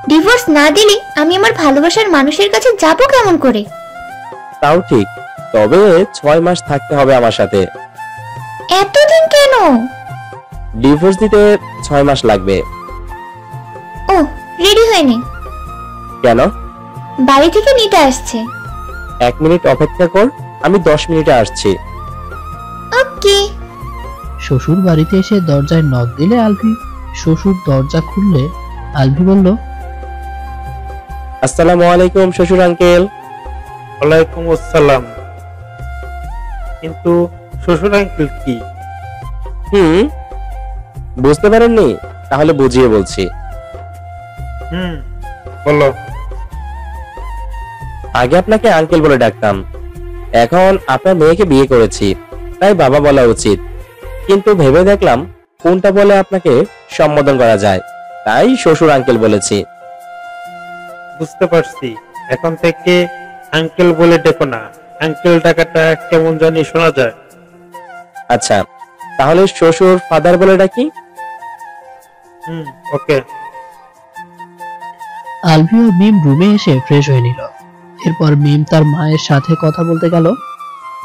ডিভোর্স না দিলে আমি আমার ভালোবাসার মানুষের কাছে যাব কেমন করে? তাও ঠিক, তবে 6 মাস থাকতে হবে আমার সাথে। এতদিন কেন? ডিভোর্স দিতে 6 মাস লাগবে। ও, রেডি হয়নি? কেন? বাড়ি থেকে নিতে আসছে। 1 মিনিট অপেক্ষা কর, আমি 10 মিনিটে আসছি। ওকে। শ্বশুর বাড়িতে এসে দরজায় নক দিলে আলভি শ্বশুর দরজা খুললে আলভি বলল, আসসালামু আলাইকুম শ্বশুর আঙ্কেল। ওয়ালাইকুম আসসালাম। কিন্তু শ্বশুর আঙ্কেল কি? বুঝতে পারেননি? তাহলে বুঝিয়ে বলছি। বলো। আগে আপনাকে আঙ্কেল বলে ডাকতাম, এখন আপনার মেয়েকে বিয়ে করেছি, তাই বাবা বলা উচিত। কিন্তু ভেবে দেখলাম কোনটা বলে আপনাকে সম্বোধন করা যায়, তাই শ্বশুর আঙ্কেল বলেছি। বুঝতে পারছি, এখন থেকে আঙ্কেল বলে ডেকো না, আঙ্কেল ডাকাটা কেমন জানি শোনা যায়। আচ্ছা, তাহলে শ্বশুর ফাদার বলে ডাকি। ওকে। আলভি ও মিম রুমে এসে ফ্রেশ হয়ে নিল। এরপর মিম তার মায়ের সাথে কথা বলতে গেল।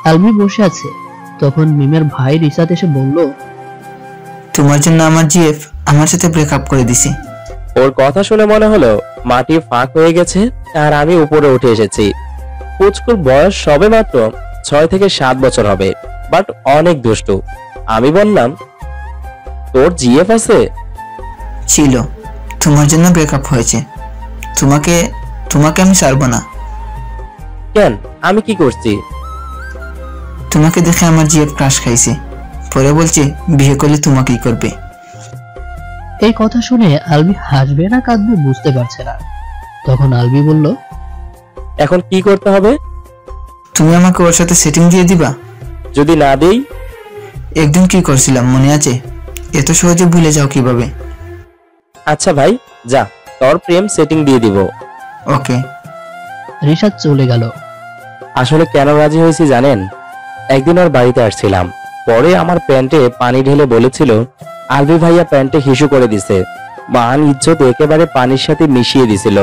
আলভি বসে আছে, তখন মিমের ভাই রিসাত এসে বলল, তোমার জন্য আমার জিএফ আমার সাথে ব্রেকআপ করে দিছে। ওর কথা শুনে মনে হলো মাটি ফাঁক হয়ে গেছে আর আমি উপরে উঠে এসেছি। পুচকুর বয়স সবে মাত্র 6 থেকে 7 বছর হবে, বাট অনেক দুষ্টু। আমি বললাম, তোর জিএফ আছে? ছিল, তোমার জন্য ব্রেকআপ হয়েছে। তোমাকে আমি ছাড়বো না। কেন, আমি কি করছি? তোমাকে দেখে আমার জিএফ ক্রাশ খাইছে, পরে বলছে বিয়ে করলে তোমাকেই করবে। এই কথা শুনে আলভি হাসবে না কাঁদবে বুঝতে পারছে না। তখন আলভি বলল, এখন কি করতে হবে? তুমি আমাকে ওর সাথে সেটিং দিয়ে দিবা। যদি না দেই? একদিন কি করছিলাম মনে আছে? এত সহজে ভুলে যাও কিভাবে? আচ্ছা ভাই, যা, তোর প্রেম সেটিং দিয়ে দিব। ওকে। রিশাদ চলে গেল। আসলে কেন রাজি হয়েছি জানেন? একদিন ওর বাড়িতে আসছিলাম, পরে আমার প্যান্টে পানি ঢেলে বলেছিল আলভি ভাইয়া প্যান্টে হিসু করে দিছে। মান ইজ্জত একেবারে পানির সাথে মিশিয়ে দিছিল।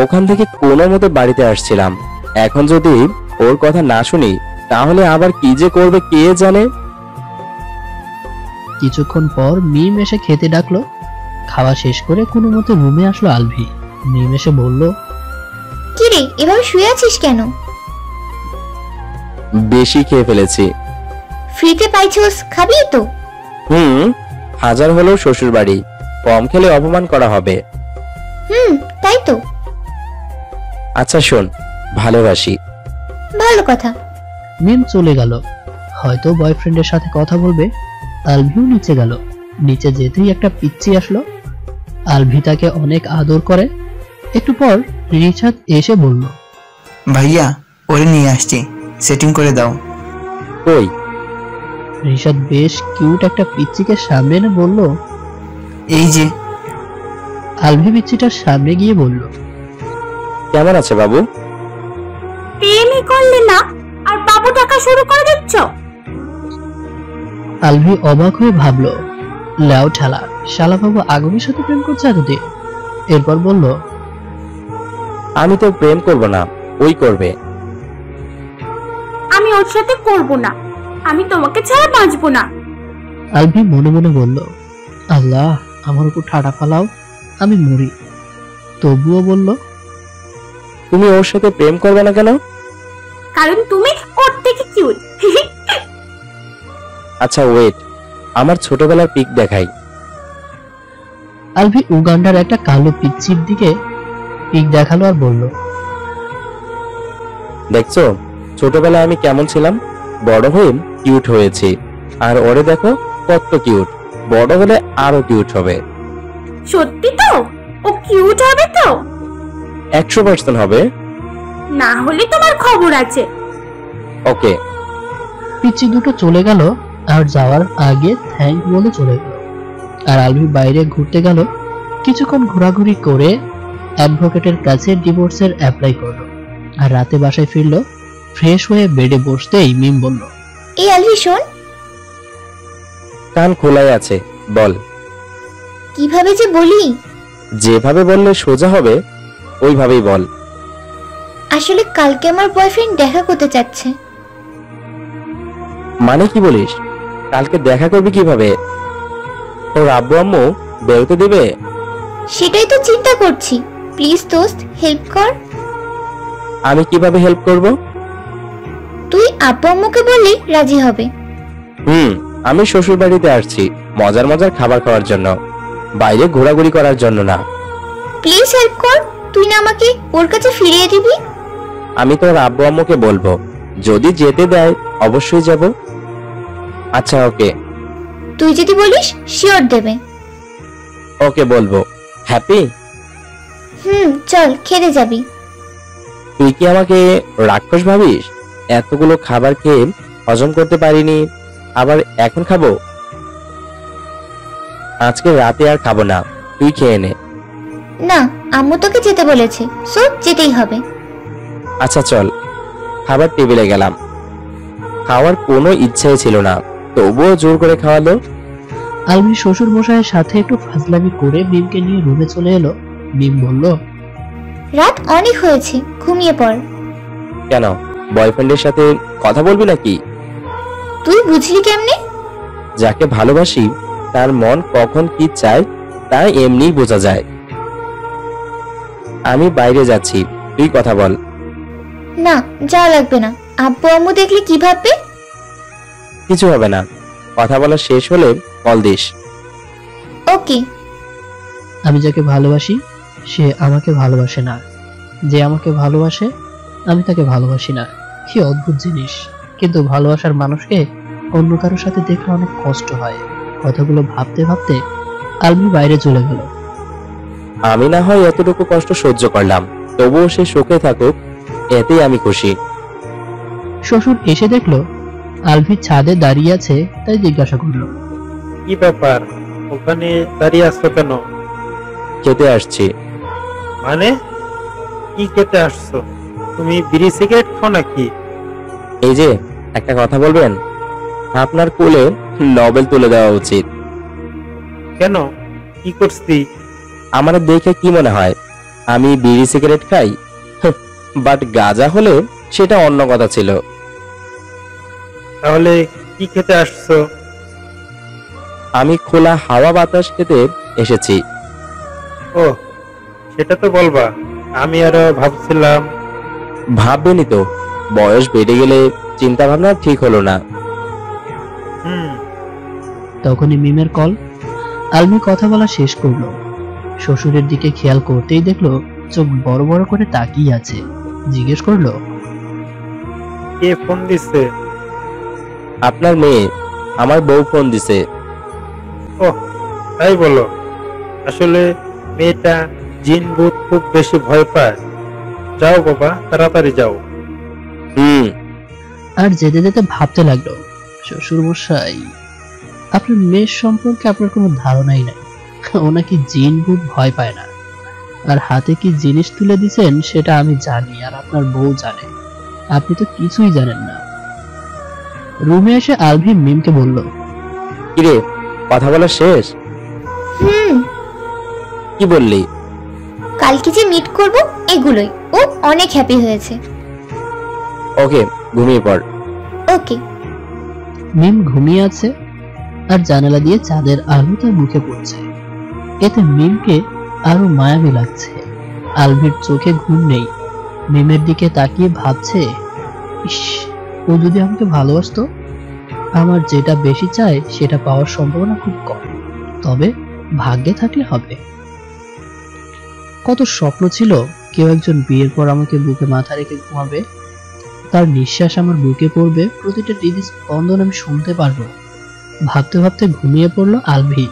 ওখান থেকে কোনো মতে বাড়িতে আসছিলাম। এখন যদি ওর কথা না শুনি তাহলে আবার কি যে করবে কে জানে। কিছুক্ষণ পর মিম এসে খেতে ডাকলো। খাওয়া শেষ করে কোনো মতে রুমে আসলো আলভি। মিম এসে বলল, কি রে, এভাবে শুয়ে আছিস কেন? বেশি খেয়ে ফেলেছি। ফ্রিতে পাইছস, খাবি তো? হাজার হলেও শ্বশুর বাড়ি, কম খেলে অপমান করা হবে। তাই তো। আচ্ছা শোন, ভালোবাসি। ভালো কথা। মিম চলে গেল, হয়তো বয়ফ্রেন্ডের সাথে কথা বলবে। আলভিও নিচে গেল। নিচে যেতেই একটা পিচ্চি আসলো। আলভি তাকে অনেক আদর করে। একটু পর রিশাদ এসে বলল, ভাইয়া ওরে নিয়ে আসছি, সেটিং করে দাও। কই? রিশাদ বেশ কিউট একটা পিচ্চিকে সামনে এনে বলল, এই যে। আলভি পিচ্চিটার সামনে গিয়ে বলল, কেমন আছে বাবু? প্রেমই করলে না আর বাবু টাকা শুরু করে দিচ্ছ? আলভি অবাক হয়ে ভাবলো, ল্যাও ঠালা, শালা বাবু আগুনের সাথে প্রেম করছে এতদিন। এরপর বলল, আমি তো প্রেম করব না, ওই করবে। আমি ওর সাথে করব না, আমি তোমাকে ছাড়া বাঁচবো না। আলভি মনে মনে বলল, আল্লাহ আমার উপর ঠাডা ফালাও, আমি মরি। তবুও বলল, তুমি ওর সাথে প্রেম করবে না কেন? কারণ তুমি ওর থেকে কিউট। আচ্ছা ওয়েট, আমার ছোটবেলার পিক দেখাই। আলভি উগান্ডার একটা কালো পিচ্চির দিকে পিক দেখালো আর বলল, দেখছো ছোটবেলায় আমি কেমন ছিলাম, বড় হয়ে কিউট হয়েছি। আর ওরে দেখো কত কিউট। বড় হলে আরো কিউট হবে। সত্যি তো? ও কিউট হবে তো? 100% হবে। না হলে তোমার খবর আছে। ওকে। পিচ্চি দুটো চলে গেল আর যাওয়ার আগে থ্যাঙ্ক বলে চলে গেল। আর আলভি বাইরে ঘুরতে গেল। কিছুক্ষণ ঘোরাঘুরি করে অ্যাডভোকেটের কাছে ডিভোর্সের অ্যাপ্লাই করলো। আর রাতে বাসায় ফিরলো। ফ্রেশ হয়ে বেডে বসতেই মিম বলল, এই আলভি শোন। কান খোলাই আছে, বল। কিভাবে যে বলি? যেভাবে বললে সোজা হবে ওইভাবেই বল। আসলে কালকে আমার বয়ফ্রেন্ড দেখা করতে চাচ্ছে। মানে কি বলিস? কালকে দেখা করবি কিভাবে? তোর আব্বু আম্মু বেরোতে দেবে? সেটাই তো চিন্তা করছি। প্লিজ দোস্ত, হেল্প কর। আমি কিভাবে হেল্প করব? তুই আব্বু আম্মুকে বললেই রাজি হবে। আমি শ্বশুর বাড়িতে আসছি মজার মজার খাবার খাওয়ার জন্য, বাইরে ঘোরাঘুরি করার জন্য না। প্লিজ হেল্প কর। তুই না আমাকে ওর কাছে ফিরিয়ে দিবি? আমি তোর আব্বু আম্মুকে বলবো, যদি যেতে দেয় অবশ্যই যাব। আচ্ছা ওকে। তুই যদি বলিস শিওর দেবে। ওকে বলবো। হ্যাপি? চল খেতে যাবি। তুই কি আমাকে রাক্ষস ভাবিস? এতগুলো খাবার খেয়ে হজম করতে পারিনি, আবার এখন খাবো? আজকে রাতে আর খাবো না, তুই খেয়ে নে। না, আম্মু তোকে যেতে বলেছে, সো যেতেই হবে। আচ্ছা চল। খাবার টেবিলে গেলাম। খাওয়ার কোনো ইচ্ছাই ছিল না, তবুও জোর করে খাওয়ালো। আলভি শ্বশুর মশাইয়ের সাথে একটু ফাজলামি করে মিমকে নিয়ে রুমে চলে এলো। মিম বলল, রাত অনেক হয়েছে, ঘুমিয়ে পড়। কেন, বয়ফ্রেন্ডের সাথে কথা বলবি নাকি? তুই বুঝলি কেমনে? যাকে ভালোবাসি তার মন কখন কি চায় তা এমনি বোঝা যায়। আমি বাইরে যাচ্ছি, তুই কথা বল। না, যাওয়া লাগবে না। আব্বু আম্মু দেখলে কি ভাববে? কিছু হবে না, কথা বলা শেষ হলে কল দিস। ওকে। আমি যাকে ভালোবাসি সে আমাকে ভালোবাসে না, যে আমাকে ভালোবাসে আমি তাকে ভালোবাসি না। কি অদ্ভুত জিনিস। কিন্তু ভালোবাসার মানুষকে অন্য কারোর সাথে দেখলে অনেক কষ্ট হয়। কথাগুলো ভাবতে ভাবতে আলভি বাইরে চলে গেল। আমি না হয় এতটুকু কষ্ট সহ্য করলাম, তবুও সে সুখে থাকুক, এতেই আমি খুশি। শ্বশুর এসে দেখলো আলভি ছাদে দাঁড়িয়ে আছে, তাই জিজ্ঞাসা করলো, কি ব্যাপার, ওখানে দাঁড়িয়ে আসছো কেন? খেতে আসছি। মানে কি খেতে আসছো? তুমি বিড়ি সিগারেট খাও নাকি? এই যে একটা কথা বলবেন, আপনার কোলে নবেল তুলে দেওয়া উচিত। কেন, কি করছি? আমার দেখে কি মনে হয় আমি বিড়ি সিগারেট খাই? বাট গাঁজা হলে সেটা অন্য কথা ছিল। তাহলে কি খেতে আসছো? আমি খোলা হাওয়া বাতাস খেতে এসেছি। ও, সেটা তো বলবা। আমি আরো ভাবছিলাম। ভাববেনই তো, বয়স বেড়ে গেলে চিন্তা ভাবনা ঠিক হলো না। তখনই মিমের কল। আলভি কথা বলা শেষ করলো। শ্বশুরের দিকে খেয়াল করতেই দেখলো চোখ বড় বড় করে তাকিয়ে আছে। জিজ্ঞেস করলো, কে ফোন দিছে? আপনার মেয়ে, আমার বউ ফোন দিছে। ও, তাই বলো? আসলে মেয়েটা জিন ভূত খুব বেশি ভয় পায়। যাও বাবা, তাড়াতাড়ি যাও। আর যেতে যেতে ভাবতে লাগলো, শ্বশুর মশাই, আপনার মেয়ের সম্পর্কে আপনার কোনো ধারণাই নাই। ও নাকি জিন ভূত ভয় পায় না। আর হাতে কি জিনিস তুলে দিছেন সেটা আমি জানি, আর আপনার বউ জানে। আপনি তো কিছুই জানেন না। রুমে এসে আলভি মিমকে বলল, কিরে, কথা বলা শেষ? কি বললি? কালকে যে মিট করব এগুলোই। ও অনেক হ্যাপি হয়েছে। ওকে, ঘুমিয়ে পড়। ওকে। মিম ঘুমিয়ে আছে আর জানালা দিয়ে চাঁদের আলো তার মুখে পড়ছে। এতে মিমকে আরো মায়াবী লাগছে। আলভির চোখে ঘুম নেই। মিমের দিকে তাকিয়ে ভাবছে, ইস, ও যদি আমাকে ভালোবাসতো। আমার যেটা বেশি চাই সেটা পাওয়ার সম্ভাবনা খুব কম, তবে ভাগ্যে থাকলে হবে। কত স্বপ্ন ছিল কেউ একজন বিয়ের পর আমাকে বুকে মাথা রেখে ঘুমাবে, তার নিঃশ্বাস আমার বুকে পড়বে, প্রতিটা হৃদস্পন্দন আমি শুনতে পারবো। ভাবতে ভাবতে ঘুমিয়ে পড়ল আলভি।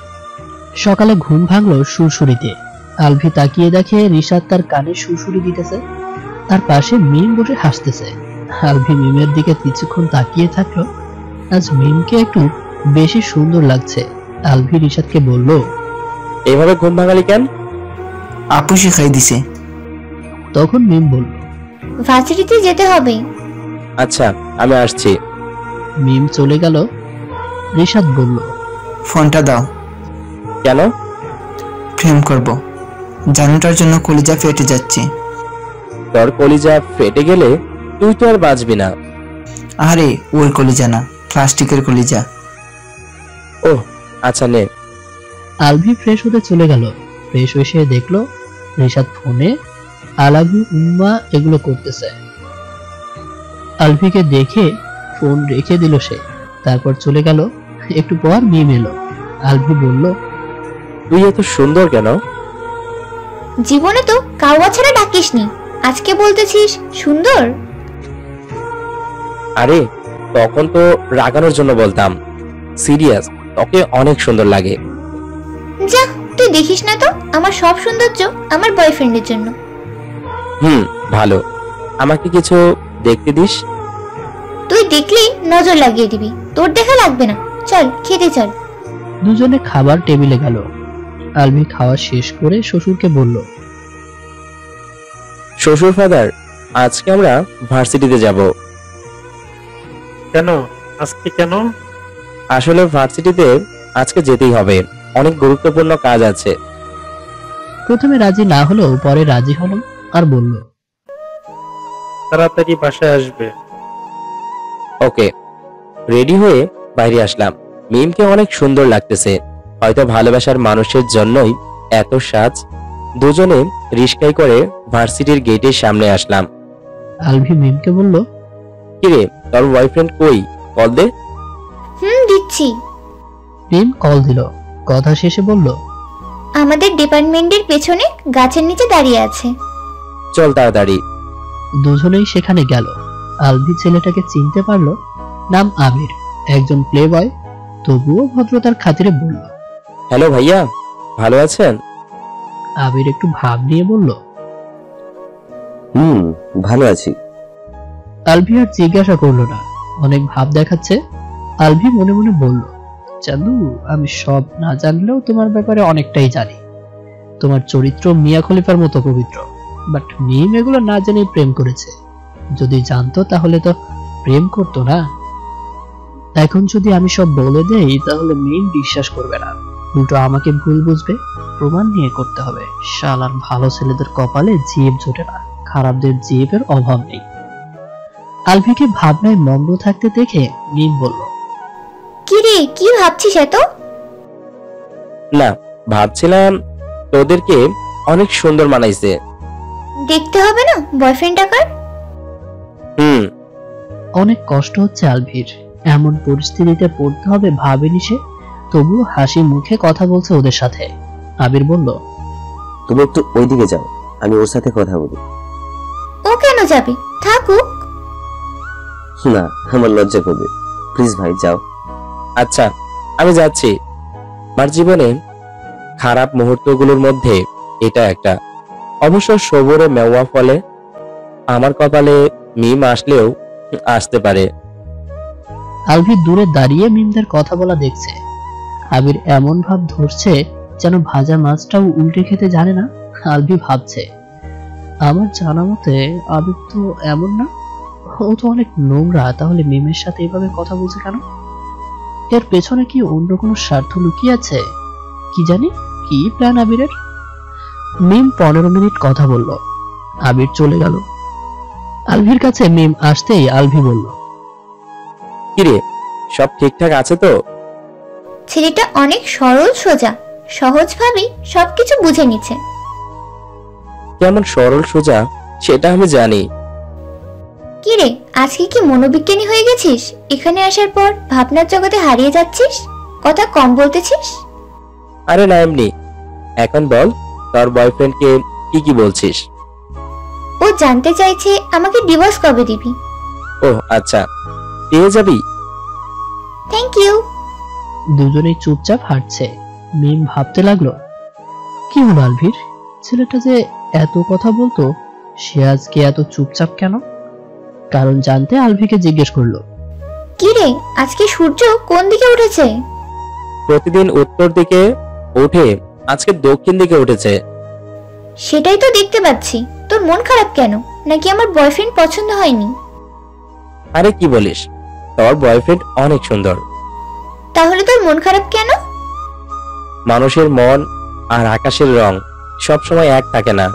সকালে ঘুম ভাঙলো সুরসুরিতে। আলভি তাকিয়ে দেখে রিশাদ তার কানে সুরসুরি দিতেছে, তার পাশে মিম বসে হাসতেছে। আলভি মিমের দিকে কিছুক্ষণ তাকিয়ে থাকলো। আজ মিমকে একটু বেশি সুন্দর লাগছে। আলভি রিশাদকে বলল, এভাবে ঘুম ভাঙালি কেন? আপু শিখাই দিছে। তখন মিম বলল, ভার্সিটিতে যেতে হবে। আচ্ছা আমি আসছি। মিম চলে গেল। রিশাদ বলল, ফোনটা দাও। কেন? প্রেম করব। জানুটার জন্য কলিজা ফেটে যাচ্ছে। তোর কলিজা ফেটে গেলে তুই তো আর বাঁচবি না। আরে ওই কলিজা না, প্লাস্টিকের কলিজা। ও আচ্ছা নে। আলভি ফ্রেশ হতে চলে গেল। ফ্রেশ হয়ে সে দেখলো রিশাদ ফোনে আলাবু উম্মা এগুলো করতেছে। আলভিকে দেখে ফোন রেখে দিল সে। তারপর চলে গেল। একটু পর মিম এলো। আলভি বলল, তুই এত সুন্দর কেন? জীবনে তো কাউয়া ছাড়া ডাকিসনি, আজকে বলতেছিস সুন্দর। আরে তখন তো রাগানোর জন্য বলতাম, সিরিয়াস তোকে অনেক সুন্দর লাগে। যা, তুই দেখিস না তো আমার সব সৌন্দর্য আমার বয়ফ্রেন্ডের জন্য। ভালো, আমাকে কিছু দেখতে দিস। তুই দেখলেই নজর লাগিয়ে দিবি, তোর দেখা লাগবে না। চল খেতে চল। দুজনে খাবার টেবিলে গেল। আলভি খাওয়া শেষ করে শ্বশুরকে বলল, শ্বশুর ফাদার, আজকে আমরা ভার্সিটিতে যাব। কেন? আজকে কেন? আসলে ভার্সিটিতে আজকে যেতেই হবে, অনেক গুরুত্বপূর্ণ কাজ আছে। প্রথমে রাজি না হলেও পরে রাজি হলো আর বলল, তাড়াতাড়ি বাসায় আসবে। ওকে। রেডি হয়ে বাইরে আসলাম। মিমকে অনেক সুন্দর লাগতেছে। হয়তো ভালোবাসার মানুষের জন্যই এত সাজ। দুজনে রিস্কাই করে ভার্সিটির গেটের সামনে আসলাম। আলভি মিমকে বলল, কিরে তোর বয়ফ্রেন্ড কই? কল দে। দিচ্ছি। মিম কল দিল। কথা শেষে বলল, আমাদের ডিপার্টমেন্টের পেছনে গাছের নিচে দাঁড়িয়ে আছে। চল তাড়াতাড়ি। দুজনেই সেখানে গেল। আলভি ছেলেটাকে চিনতে পারলো, নাম আবির, একজন প্লে বয়। তবুও ভদ্রতার খাতিরে বলল, হ্যালো ভাইয়া, ভালো আছেন? আবির একটু ভাব নিয়ে বলল, ভালো আছি। আলভি আর জিজ্ঞাসা করলো না, অনেক ভাব দেখাচ্ছে। আলভি মনে মনে বলল, চান্দু, আমি সব না জানলেও তোমার ব্যাপারে অনেকটাই জানি। তোমার চরিত্র মিয়া খলিফার মতো পবিত্র, বাট মিম এগুলো না জেনেই প্রেম করেছে। যদি জানতো তাহলে তো প্রেম করতো না। এখন যদি আমি সব বলে দেই তাহলে মিম বিশ্বাস করবে না, উল্টো আমাকে ভুল বুঝবে। প্রমাণ নিয়ে করতে হবে। শালার ভালো ছেলেদের কপালে জিভ জোটে না, খারাপদের জিভের অভাব নেই। আলভিকে ভাবনায় মগ্ন থাকতে দেখে মিম বলল, কি রে, কি ভাবছিস এত? না, ভাবছিলাম তোদেরকে অনেক সুন্দর মানাইছে। দেখতে হবে না বয়ফ্রেন্ড টাকার? অনেক কষ্ট হচ্ছে আলভির। এমন পরিস্থিতিতে পড়তে হবে ভাবেনি সে। তবুও হাসি মুখে কথা বলছে ওদের সাথে। আবির বলল, তুমি একটু ওইদিকে যাও, আমি ওর সাথে কথা বলি। ও কেন যাবে? থাকুক। না, আমার লজ্জা করবে। প্লিজ ভাই যাও। আচ্ছা আমি যাচ্ছি। আমার জীবনে খারাপ মুহূর্তগুলোর মধ্যে এটা একটা। অবশ্য সবরে মেওয়া ফলে। আমার কপালে মিম আসলেও আসতে পারে। আলভি দূরে দাঁড়িয়ে মিমদের কথা বলা দেখছে। আবির এমন ভাব ধরছে যেন ভাজা মাছটাও উল্টে খেতে জানে না। আলভি ভাবছে, আমার জানা মতে আবির তো এমন না, ও তো অনেক নোংরা। তাহলে মিমের সাথে এভাবে কথা বলছে কেন? এর পেছনে কি অন্য কোনো স্বার্থ লুকিয়ে আছে? কি জানি কি প্ল্যান আবিরের। মিম 15 মিনিট কথা বলল। আবির চলে গেল। আলভির কাছে মিম আসতেই আলভি বলল, কিরে, সব ঠিকঠাক আছে তো? ছেলেটা অনেক সরল সোজা, সহজভাবে সবকিছু বুঝে নিচ্ছে। কেমন সরল সোজা সেটা আমি জানি। কি রে, আজকে কি মনোবিজ্ঞানী হয়ে গেছিস? এখানে আসার পর ভাবনার জগতে হারিয়ে যাচ্ছিস, কথা কম বলতেছিস। আরে না এমনি। এখন বল, তোর বয়ফ্রেন্ডকে কি কি বলছিস? ও জানতে চাইছে আমাকে ডিভোর্স কবে দিবি। ও আচ্ছা, পেয়ে যাবি। Thank you. দুজনেই চুপচাপ হাঁটছে। মিম ভাবতে লাগলো, কি হলো আলভির? ছেলেটা যে এত কথা বলতো, সে আজকে এত চুপচাপ কেন? কারণ জানতে আলভিকে জিজ্ঞেস করলো, কি রে, আজকে সূর্য কোন দিকে উঠেছে? প্রতিদিন উত্তর দিকে ওঠে, আজকে দক্ষিণ দিকে উঠেছে। সেটাই তো দেখতে পাচ্ছি। তোর মন খারাপ কেন? নাকি আমার বয়ফ্রেন্ড পছন্দ হয়নি? আরে কি বলিস, তোর বয়ফ্রেন্ড অনেক সুন্দর। তাহলে তোর মন খারাপ কেন? মানুষের মন আর আকাশের রং সবসময় এক থাকে না।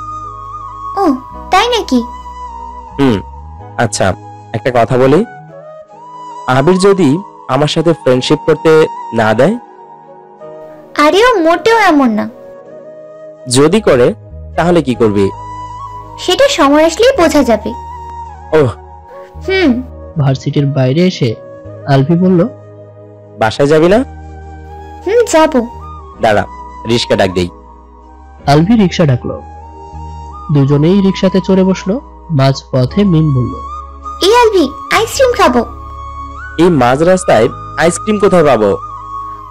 ও তাই নাকি? আচ্ছা, একটা কথা বলি, আবির যদি আমার সাথে ফ্রেন্ডশিপ করতে না দেয়? আরে ও মোটেও এমন না। যদি করে তাহলে কি করবি? সেটা সময় আসলেই বোঝা যাবে। ওহ। ভার্সিটির বাইরে এসে আলভি বলল, বাসায় যাবি না? যাব। দাঁড়া, রিক্সা ডাক দেই। আলভি রিক্সা ডাকলো। দুজনেই রিক্সাতে চড়ে বসলো। মাঝ পথে মিম বলল, এই আলভি, আইসক্রিম খাবো। এই মাঝ রাস্তায় আইসক্রিম কোথায় পাবো?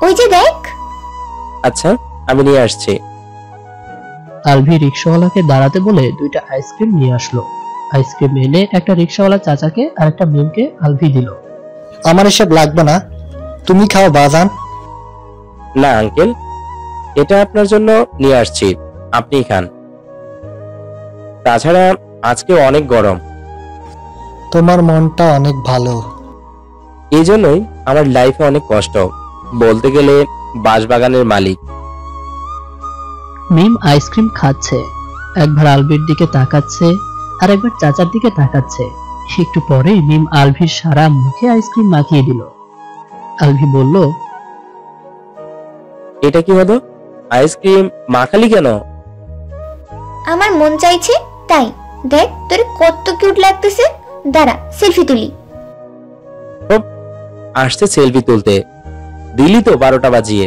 ওই যে দেখ। আচ্ছা, আমি নিয়ে আসছি। আলভি রিক্সাওয়ালাকে দাঁড়াতে বলে দুইটা আইসক্রিম নিয়ে আসলো। আইসক্রিম এনে একটা রিক্সাওয়ালা চাচাকে আর একটা মিমকে আলভি দিল। আমার এসব লাগবে না, তুমি খাও বাজান। না আঙ্কেল, এটা আপনার জন্য নিয়ে আসছি, আপনি খান। তাছাড়া আজকে অনেক গরম। তোমার মনটা অনেক ভালো। এই জন্যই আমার লাইফে অনেক কষ্ট, বলতে গেলে বাঁশবাগানের মালিক। মিম আইসক্রিম খাচ্ছে, একবার আলভির দিকে তাকাচ্ছে আর একবার চাচার দিকে তাকাচ্ছে। একটু পরেই মিম আলভির সারা মুখে আইসক্রিম মাখিয়ে দিল। আলভি বলল, এটা কি হলো? আইসক্রিম মাখালি কেন? আমার মন চাইছে তাই। দেখ তোর কত কিউট লাগতেছে। দাঁড়া, সেলফি তুলি। আসছে সেলফি তুলতে, দিলি তো 12টা বাজিয়ে।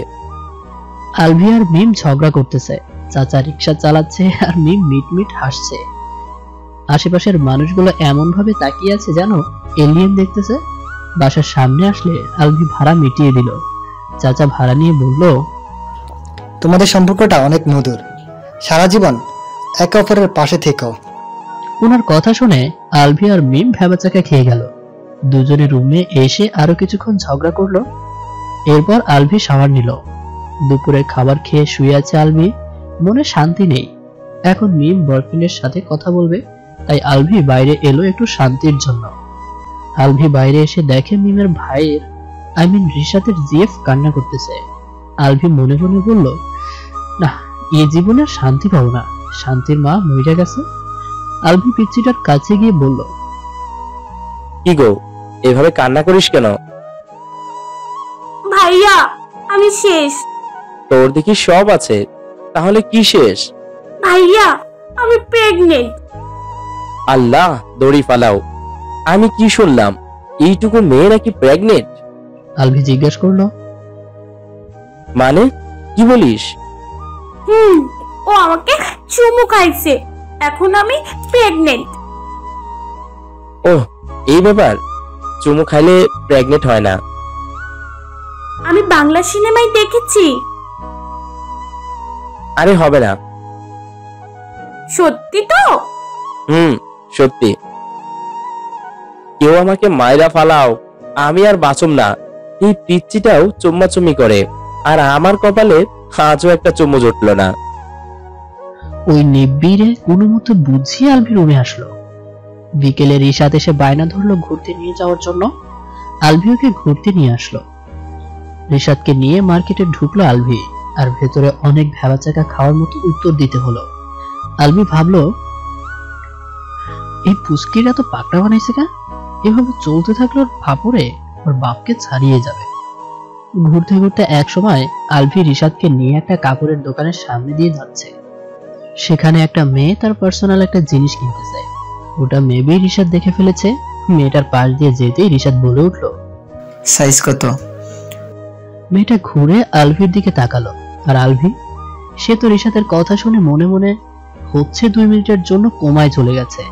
আলভি আর মিম ঝগড়া করতেছে। চাচা রিক্সা চালাচ্ছে আর মিম মিটমিট হাসছে। আশেপাশের মানুষগুলো এমন ভাবে তাকিয়ে আছে যেন এলিয়েন দেখতেছে। বাসার সামনে আসলে আলভি ভাড়া মিটিয়ে দিল। চাচা ভাড়া নিয়ে বলল, তোমাদের সম্পর্কটা অনেক মধুর, সারা জীবন একে অপরের পাশে থেকো। ওনার কথা শুনে আলভি আর মিম ভেবাচাকা খেয়ে গেল। দুজনে রুমে এসে আরো কিছুক্ষণ ঝগড়া করলো। এরপর আলভি শাওয়ার নিল। দুপুরের খাবার খেয়ে শুয়ে আছে আলভি, মনে শান্তি নেই। এখন মিম বয়ফ্রেন্ডের সাথে কথা বলবে, তাই আলভি বাইরে এলো একটু শান্তির জন্য। আলভি বাইরে এসে দেখে মিমের ভাইয়ের রিশাতের জিএফ কান্না করতেছে। আলভি মনে মনে বলল, না, এই জীবনে শান্তি পাবো না, শান্তির মা মরে গেছে। আলভি পিচ্চিটার কাছে গিয়ে বলল, কি গো, এভাবে কান্না করিস কেন? ভাইয়া, আমি শেষ। তোর দেখি সব আছে, তাহলে কি শেষ? ভাইয়া, আমি প্রেগনেন্ট। আল্লাহ, দড়ি ফালাও। আমি কি শুনলাম, এইটুকু মেয়ে নাকি প্রেগনেন্ট? আলভি জিজ্ঞাসা করলো, মানে কি বলিস? ও আমাকে চুমু খাইছে, এখন আমি প্রেগনেন্ট। ওহ, এই ব্যাপার? চুমু খাইলে প্রেগনেন্ট হয় না। আমি বাংলা সিনেমায় দেখেছি। আরে হবে না। সত্যি তো? সত্যি। কেউ আমাকে মাইরা ফালাও, আমি আর বাঁচুম না। এই পিচ্চিটাও চুম্মাচুম্মি করে, আর আমার কপালে আজও একটা চুমু জুটলো না। ওই নিবিড়ে কোনো মতো বুঝিয়ে আলভি রুমে আসলো। বিকেলে রিশাত এসে বায়না ধরলো ঘুরতে নিয়ে যাওয়ার জন্য। আলভি ওকে ঘুরতে নিয়ে আসলো। রিশাতকে নিয়ে মার্কেটে ঢুকলো আলভি, আর ভেতরে অনেক ভেবাচাকা খাওয়ার মতো উত্তর দিতে হলো। আলভি ভাবলো, এই পুস্কিরা তো পাকড়া বানাইছে কেন? এভাবে চলতে থাকলে ওর ভাপরে ওর বাপকে ছাড়িয়ে যাবে। ঘুরতে ঘুরতে এক সময় আলভি রিশাতকে নিয়ে একটা কাপড়ের দোকানের সামনে দিয়ে যাচ্ছে। সেখানে একটা মেয়ে তার পার্সোনাল একটা জিনিস কিনতেছে। ওটা মেবি রিশাত দেখে ফেলেছে। মেয়েটার পাশ দিয়ে যেতেই রিশাত বলে উঠলো, সাইজ কত? মেয়েটা ঘুরে আলভির দিকে তাকালো, আর আলভি, সে তো রিশাতের কথা শুনে মনে মনে হচ্ছে 2 মিনিটের জন্য কোমায় চলে গেছে।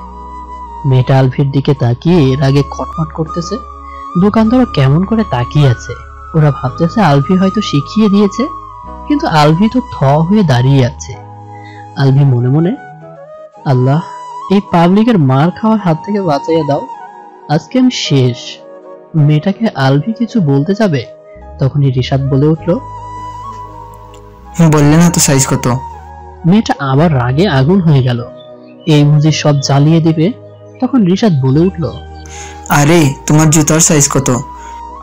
মেয়েটা আলভির দিকে তাকিয়ে এর আগে খটমট করতেছে। দোকানদারও কেমন করে তাকিয়ে আছে। ওরা ভাবতেছে আলভি হয়তো শিখিয়ে দিয়েছে, কিন্তু আলভি তো থ হয়ে দাঁড়িয়ে আছে। আলভি মনে মনে, আল্লাহ এই পাবলিকের মার খাওয়ার হাত থেকে বাঁচাইয়া দাও, আজকে আমি শেষ। মেয়েটাকে আলভি কিছু বলতে যাবে, তখনই রিশাদ বলে উঠল, বললে না তো সাইজ কত। মেয়েটা আবার রাগে আগুন হয়ে গেল, এই বুঝি সব জ্বালিয়ে দিবে। তখন রিশাদ বলে উঠল, আরে তোমার জুতার সাইজ কত।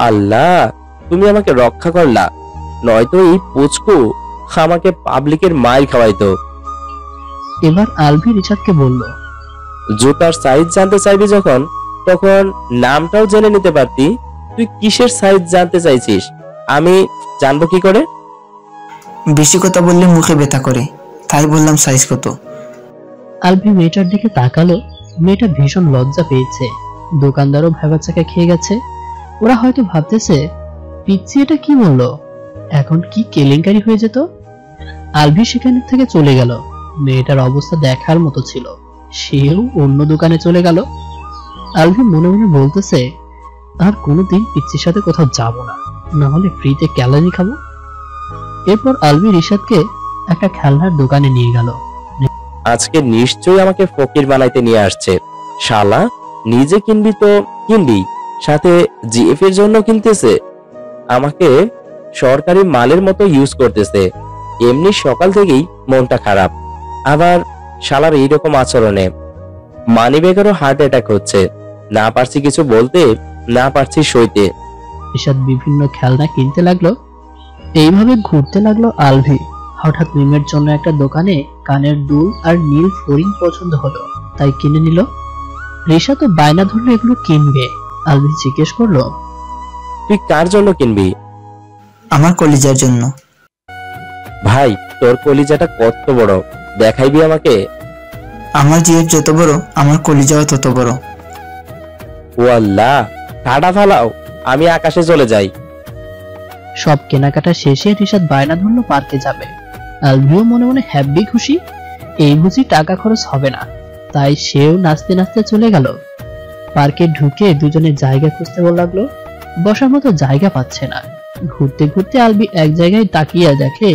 আল্লাহ তুমি আমাকে রক্ষা করলা, নয়তো এই পুচকু আমাকে পাবলিকের মাইর খাওয়াইতো। এবার আলভি রিশাদকে বলল, জুতার সাইজ জানতে চাইবি যখন, তখন নামটাও জেনে নিতে পারতি। তুই কিসের সাইজ জানতে চাইছিস, আমি জানবো কি করে? বেশি কথা বললে মুখে ব্যথা করে, তাই বললাম সাইজ কত। আলভি মেয়েটার দিকে তাকালো, মেয়েটা ভীষণ লজ্জা পেয়েছে। দোকানদারও ভেবাচাকা খেয়ে গেছে। ওরা হয়তো ভাবতেছে পিচ্ছি এটা কি বললো, এখন কি কেলেঙ্কারি হয়ে যেত। আলভি সেখান থেকে চলে গেল। মেয়েটার অবস্থা দেখার মতো ছিল, সেও অন্য দোকানে চলে গেল। আলভি মনে মনে বলতেছে, আর কোনোদিন পিচ্ছির সাথে কোথাও যাব না, না হলে ফ্রিতে ক্যালানি খাবো। এরপর আলভি রিশাদকে একটা খেলনার দোকানে নিয়ে গেল। আজকে নিশ্চয়ই আমাকে ফকির বানাইতে নিয়ে আসছে। শালা নিজে কিনবি তো কিনবি, সাথে জিএফ এর জন্য কিনতেছে। আমাকে সরকারি মালের মতো ইউজ করতেছে। এমনি সকাল থেকেই মনটা খারাপ, আবার শালার এইরকম আচরণে মানিব্যাগেরও হার্ট অ্যাটাক হচ্ছে। না পারছি কিছু বলতে, না পারছি সইতে। রিশাদ বিভিন্ন খেলনা কিনতে লাগলো। এইভাবে ঘুরতে লাগলো আলভি। হঠাৎ মিমের জন্য একটা দোকানে কানের দুল আর নীল ফড়িং পছন্দ হলো, তাই কিনে নিল। রিশাদ তো বায়না ধরলো এগুলো কিনবে। আলভি জিজ্ঞেস করলো, তুই কার জন্য কিনবি? আমার কলিজার জন্য। ভাই তোর কলিজাটা কত বড়, দেখাইবি আমাকে? আমার জিএফ যত বড়, আমার কলিজাও তত বড়। ও আল্লাহ, কাটা ফালাও, আমি আকাশে চলে যাই। সব কেনাকাটা শেষে রিশাদ বায়না ধরলো পার্কে যাবে। আলভিও মনে মনে হ্যাপি খুশি, এই বুঝি টাকা খরচ হবে না, তাই সেও নাচতে নাচতে চলে গেল। পার্কে ঢুকে দুজনে জায়গা খুঁজতে লাগলো। বসার মতো জায়গা পাচ্ছে না। ঘুরতে ঘুরতে আলভি এক জায়গায় তাকিয়ে দেখে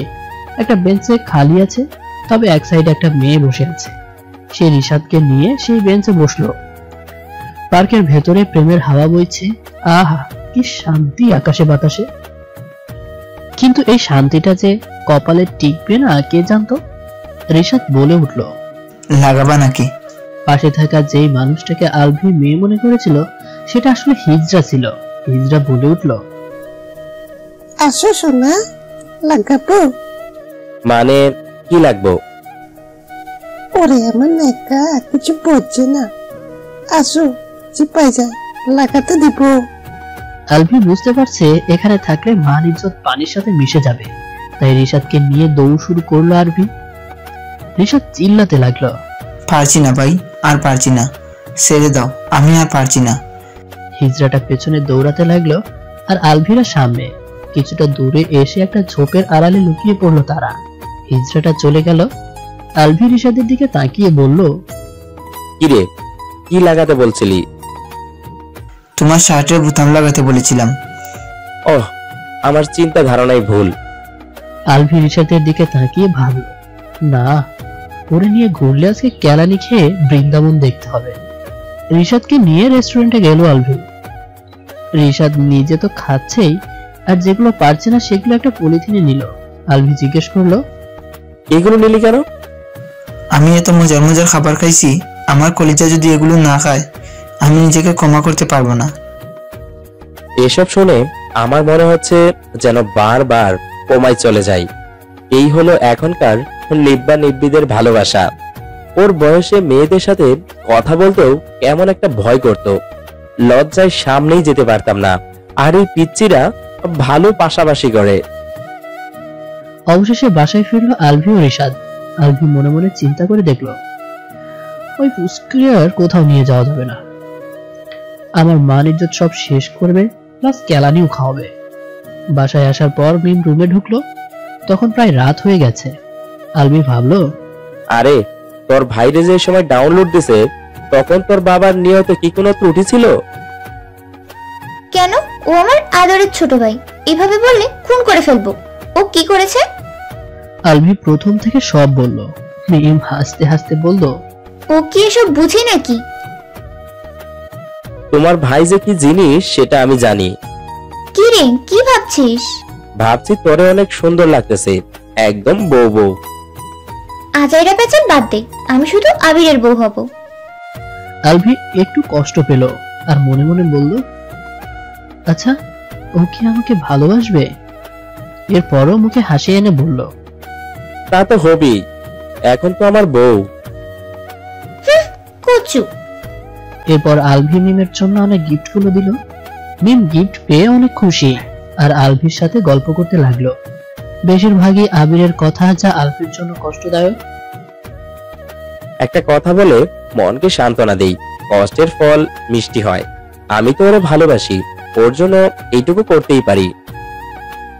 একটা বেঞ্চে খালি আছে, তবে এক সাইডে একটা মেয়ে বসে আছে। সে রিশাদকে নিয়ে সেই বেঞ্চে বসলো। পার্কের ভেতরে প্রেমের হাওয়া বইছে। আহা কি শান্তি আকাশে বাতাসে। কিন্তু এই শান্তিটা যে কপালে টিকবে না কে জানতো। রিশাদ বলে উঠল, লাগাবা নাকি? পাশে থাকা যেই মানুষটাকে আলভি মেয়ে মনে করেছিল সেটা আসলে হিজরা ছিল। হিজরা বলে উঠল, আসো সোনা, লাগাবো? মানে কি লাগবো? ওরে আমার নেকা কিছু বুঝছে না, আসো চিপাই যায়, লাগাতে দিব। আলভি বুঝতে পারছে এখানে থাকলে মান ইজ্জত পানির সাথে মিশে যাবে, তাই রিশাদকে নিয়ে দৌড় শুরু করলো আলভি। রিশাদ চিল্লাতে লাগলো, পারছি না ভাই, আর পারছি না, ছেড়ে দাও, আমি আর পারছি না। হিজরাটা পেছনে দৌড়াতে লাগলো আর আলভিরা সামনে। কিছুটা দূরে এসে একটা ঝোপের আড়ালে লুকিয়ে পড়লো তারা। হিজরাটা চলে গেল। আলভি রিশাদের দিকে তাকিয়ে বলল, কিরে কি লাগাতে বলছিলি? তোমার শার্টের বোতাম লাগাতে বলেছিলাম। ওহ, আমার চিন্তা ধারণাই ভুল। আলভি রিশাদের দিকে তাকিয়ে ভাবল, না ওরে নিয়ে ঘুরলে আজকে কেলানি খেয়ে বৃন্দাবন দেখতে হবে। রিশাদকে নিয়ে রেস্টুরেন্টে গেল আলভি। রিশাদ নিজে তো খাচ্ছেই, আর যেগুলো পারছে না সেগুলো একটা পলিথিনে নিল। আলভি জিজ্ঞেস করলো, এগুলো নিলি কেন? আমি এত মজার মজার খাবার খাইছি, আমার কলিজা যদি এগুলো না খায় আমি নিজেকে ক্ষমা করতে পারবো না। এসব শুনে আমার মনে হচ্ছে যেন বারবার কোমায় চলে যাই। এই হলো এখনকার নিব্বা নিব্বিদের ভালোবাসা। ওর বয়সে মেয়েদের সাথে কথা বলতেও কেমন একটা ভয় করত, লজ্জায় সামনেই যেতে পারতাম না। আর এই পিচ্চিরা ভালো পাশাপাশি করে। অবশেষে বাসায় ফিরলো আলভি ও রিশাদ। আলভি মনে মনে চিন্তা করে দেখলো, ওই পুস্কুরে আর কোথাও নিয়ে যাওয়া যাবে না। আমার মান ইজ্জত সব শেষ করবে, প্লাস কেলানিও খাওয়াবে। বাসায় আসার পর মিম রুমে ঢুকলো। তখন প্রায় রাত হয়ে গেছে। আলভি ভাবলো, আরে তোর ভাইরে যে সময় ডাউনলোড দিছে তখন তোর বাবার নিয়তে কি কোনো ত্রুটি ছিল? কেন? ও আমার আদরের ছোট ভাই, এভাবে বললে খুন করে ফেলবো। ও কি করেছে? আলভি প্রথম থেকে সব বলল। মিম হাসতে হাসতে বলল, ও কি এসব বুঝে নাকি? তোমার ভাই যে কি জিনিস সেটা আমি জানি। কি রে, কি ভাবছিস? ভাবছি তোরে অনেক সুন্দর লাগতেছে, একদম বউ বউ। আজাইরা পেছন বাদ দে, আমি শুধু আবিরের বউ হব। আলভি একটু কষ্ট পেল আর মনে মনে বলল, আচ্ছা ও কি আমাকে ভালোবাসবে? এরপরও মুখে হাসি এনে বলল, তা তো হবেই, এখন তো আমার বউ। কচু। এরপর আলভি মিমের জন্য অনেক গিফটগুলো দিল। মিম গিফট পেয়ে অনেক খুশি আর আলভির সাথে গল্প করতে লাগলো। বেশিরভাগই আবিরের কথা, যা আলভির জন্য কষ্টদায়ক। একটা কথা বলে মনকে সান্ত্বনা দেই, কষ্টের ফল মিষ্টি হয়। আমি তো ওরে ভালোবাসি, ওর জন্য এইটুকু করতেই পারি।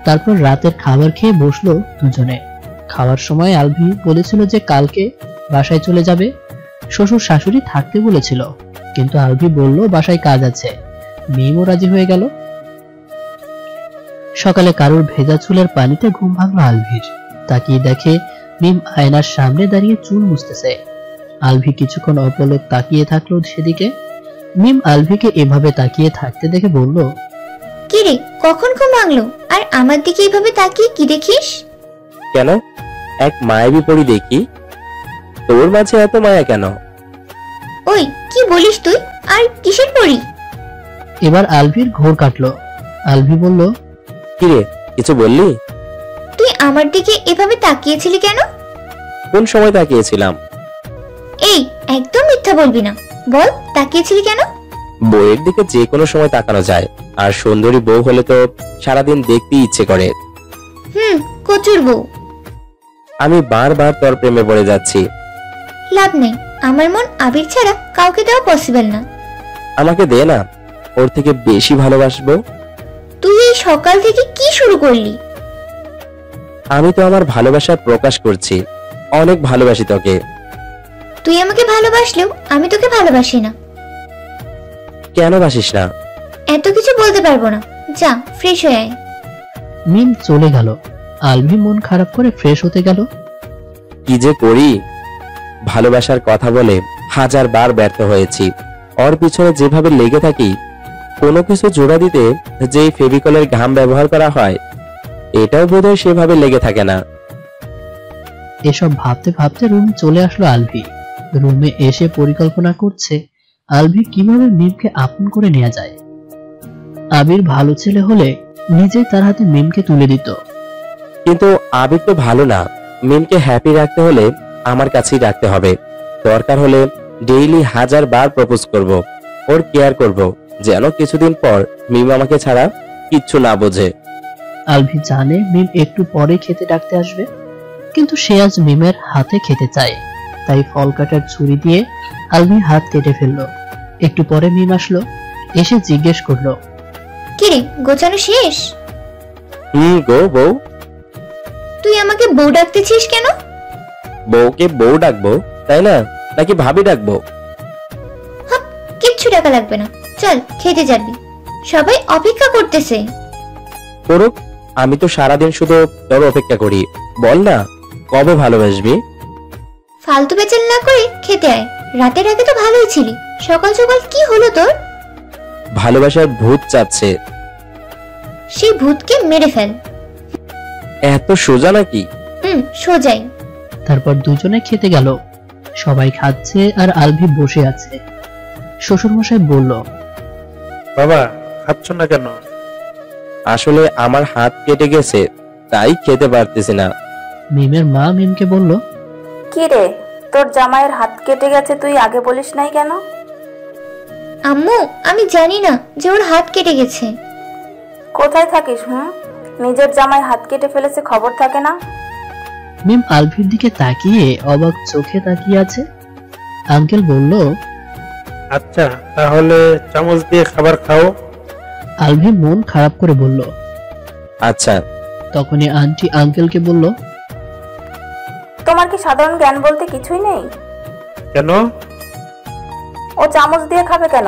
তারপর রাতের খাবার খেয়ে বসলো দুজনে। খাওয়ার সময় আলভি বলেছিল যে কালকে বাসায় চলে যাবে, শ্বশুর শাশুড়ি থাকতে বলেছিল, কিন্তু আলভি বলল বাসায় কাজ আছে। মিমও রাজি হয়ে গেল। সকালে কারুর ভেজা চুলের পানিতে ঘুম ভাঙলো আলভির। তাকিয়ে দেখে মিম আয়নার সামনে দাঁড়িয়ে চুল মুছতেছে। আলভি কিছুক্ষণ অপলক তাকিয়ে থাকলো সেদিকে। মিম আলভিকে এভাবে তাকিয়ে থাকতে দেখে বলল, কি রে, কখন ঘুম ভাঙলো? আর আমার দিকে এভাবে তাকিয়ে কি দেখিস? কেন, এক মায়াবী পরি দেখি। তোর মাঝে এত মায়া কেন? ওই কি বলিস তুই? আর কিসের পরি? এবার আলভির ঘোর কাটলো। আলভি বলল, কিরে, কিছু বললি? তুই আমার দিকে এভাবে তাকিয়েছিলি কেন? কোন সময় তাকিয়েছিলাম? এই একদম মিথ্যা বলবি না, বল তাকিয়েছিলি কেন? বউয়ের দিকে যে কোনো সময় তাকানো যায়, আর সুন্দরী বউ হলে তো সারাদিন দেখতেই ইচ্ছে করে। কচুর বউ। আমি বারবার তোর প্রেমে পড়ে যাচ্ছি। লাভ নেই, আমার মন আবির ছাড়া কাউকে দেওয়া পসিবল না। আমাকে দে না, ওর থেকে বেশি ভালোবাসবো। তুই এই সকাল থেকে কি শুরু করলি? আমি তো আমার ভালোবাসা প্রকাশ করছি, অনেক ভালোবাসি তোকে। তুই আমাকে ভালোবাসলেও আমি তোকে ভালোবাসি না। কেন বাসিস না? এত কিছু বলতে পারবো না, যা ফ্রেশ হয়ে আয়। মিম চলে গেল। আলভি মন খারাপ করে ফ্রেশ হতে গেল। কি যে করি, ভালোবাসার কথা বলে 1000 বার ব্যর্থ হয়েছি। ওর পিছনে যেভাবে লেগে থাকি, কোনো কিছু জোড়া দিতে যে ফেভিকলের ঘাম ব্যবহার করা হয়, এটাও বোধহয় সেভাবে লেগে থাকে না। এসব ভাবতে ভাবতে রুমে চলে আসলো আলভি। রুমে এসে পরিকল্পনা করছে আলভি কিভাবে মিমকে আপন করে নেওয়া যায়। আবির ভালো ছেলে হলে নিজেই তার হাতে মিমকে তুলে দিত, কিন্তু আবির তো ভালো না। মিমকে হ্যাপি রাখতে হলে আমার কাছেই রাখতে হবে। দরকার হলে ডেইলি 1000 বার প্রপোজ করব, ওর কেয়ার করব, যেন কিছুদিন পর মিম আমাকে ছাড়া কিচ্ছু না বোঝে। আলভি জানে মিম একটু পরে খেতে ডাকতে আসবে, কিন্তু সে আজ মিমের হাতে খেতে চায়। তাই ফল কাটার ছুরি দিয়ে আলভি হাত কেটে ফেললো। একটু পরে মিম আসলো, এসে জিজ্ঞেস করলো, কিরে, গোছানো শেষ? গো বউ। তুই আমাকে বউ ডাকতেছিস কেন? বউকে বউ ডাকবো তাই না, নাকি ভাবি ডাকবো? কিচ্ছু টাকা লাগবে না, চল খেতে যাবি, সবাই অপেক্ষা করতেছে। করুক, আমি তো সারাদিন শুধু তোর অপেক্ষা করি। বল না, কবে ভালোবাসবি? ফালতু বেচাল না করে খেতে আয়। রাতের আগে তো ভালোই ছিলি, সকাল সকাল কি হলো তোর? ভালোবাসার ভূত চাচ্ছে। সেই ভূতকে মেরে ফেল। এত সোজা নাকি? সোজাই। তারপর দুজনে খেতে গেল। সবাই খাচ্ছে আর আলভি বসে আছে। শ্বশুর মশাই বলল, বাবা খাচ্ছ না কেন? আসলে আমার হাত কেটে গেছে, তাই খেতে পারতেছি না। মিমের মা মিমকে বলল, কি রে, তোর জামাইয়ের হাত কেটে গেছে, তুই আগে বলিস নাই কেন? আম্মু, আমি জানি না যে ওর হাত কেটে গেছে। কোথায় থাকিস? নিজের জামাই হাত কেটে ফেলেছে, খবর থাকে না? মিম আলভির দিকে তাকিয়ে অবাক চোখে তাকিয়ে আছে। আঙ্কেল বলল, আচ্ছা তাহলে চামচ দিয়ে খাবার খাও। আলভি মন খারাপ করে বলল, আচ্ছা। তখনই আন্টি আঙ্কেলকে বলল, তোমার কি সাধারণ জ্ঞান বলতে কিছুই নেই? কেন? ও চামচ দিয়ে খাবে কেন?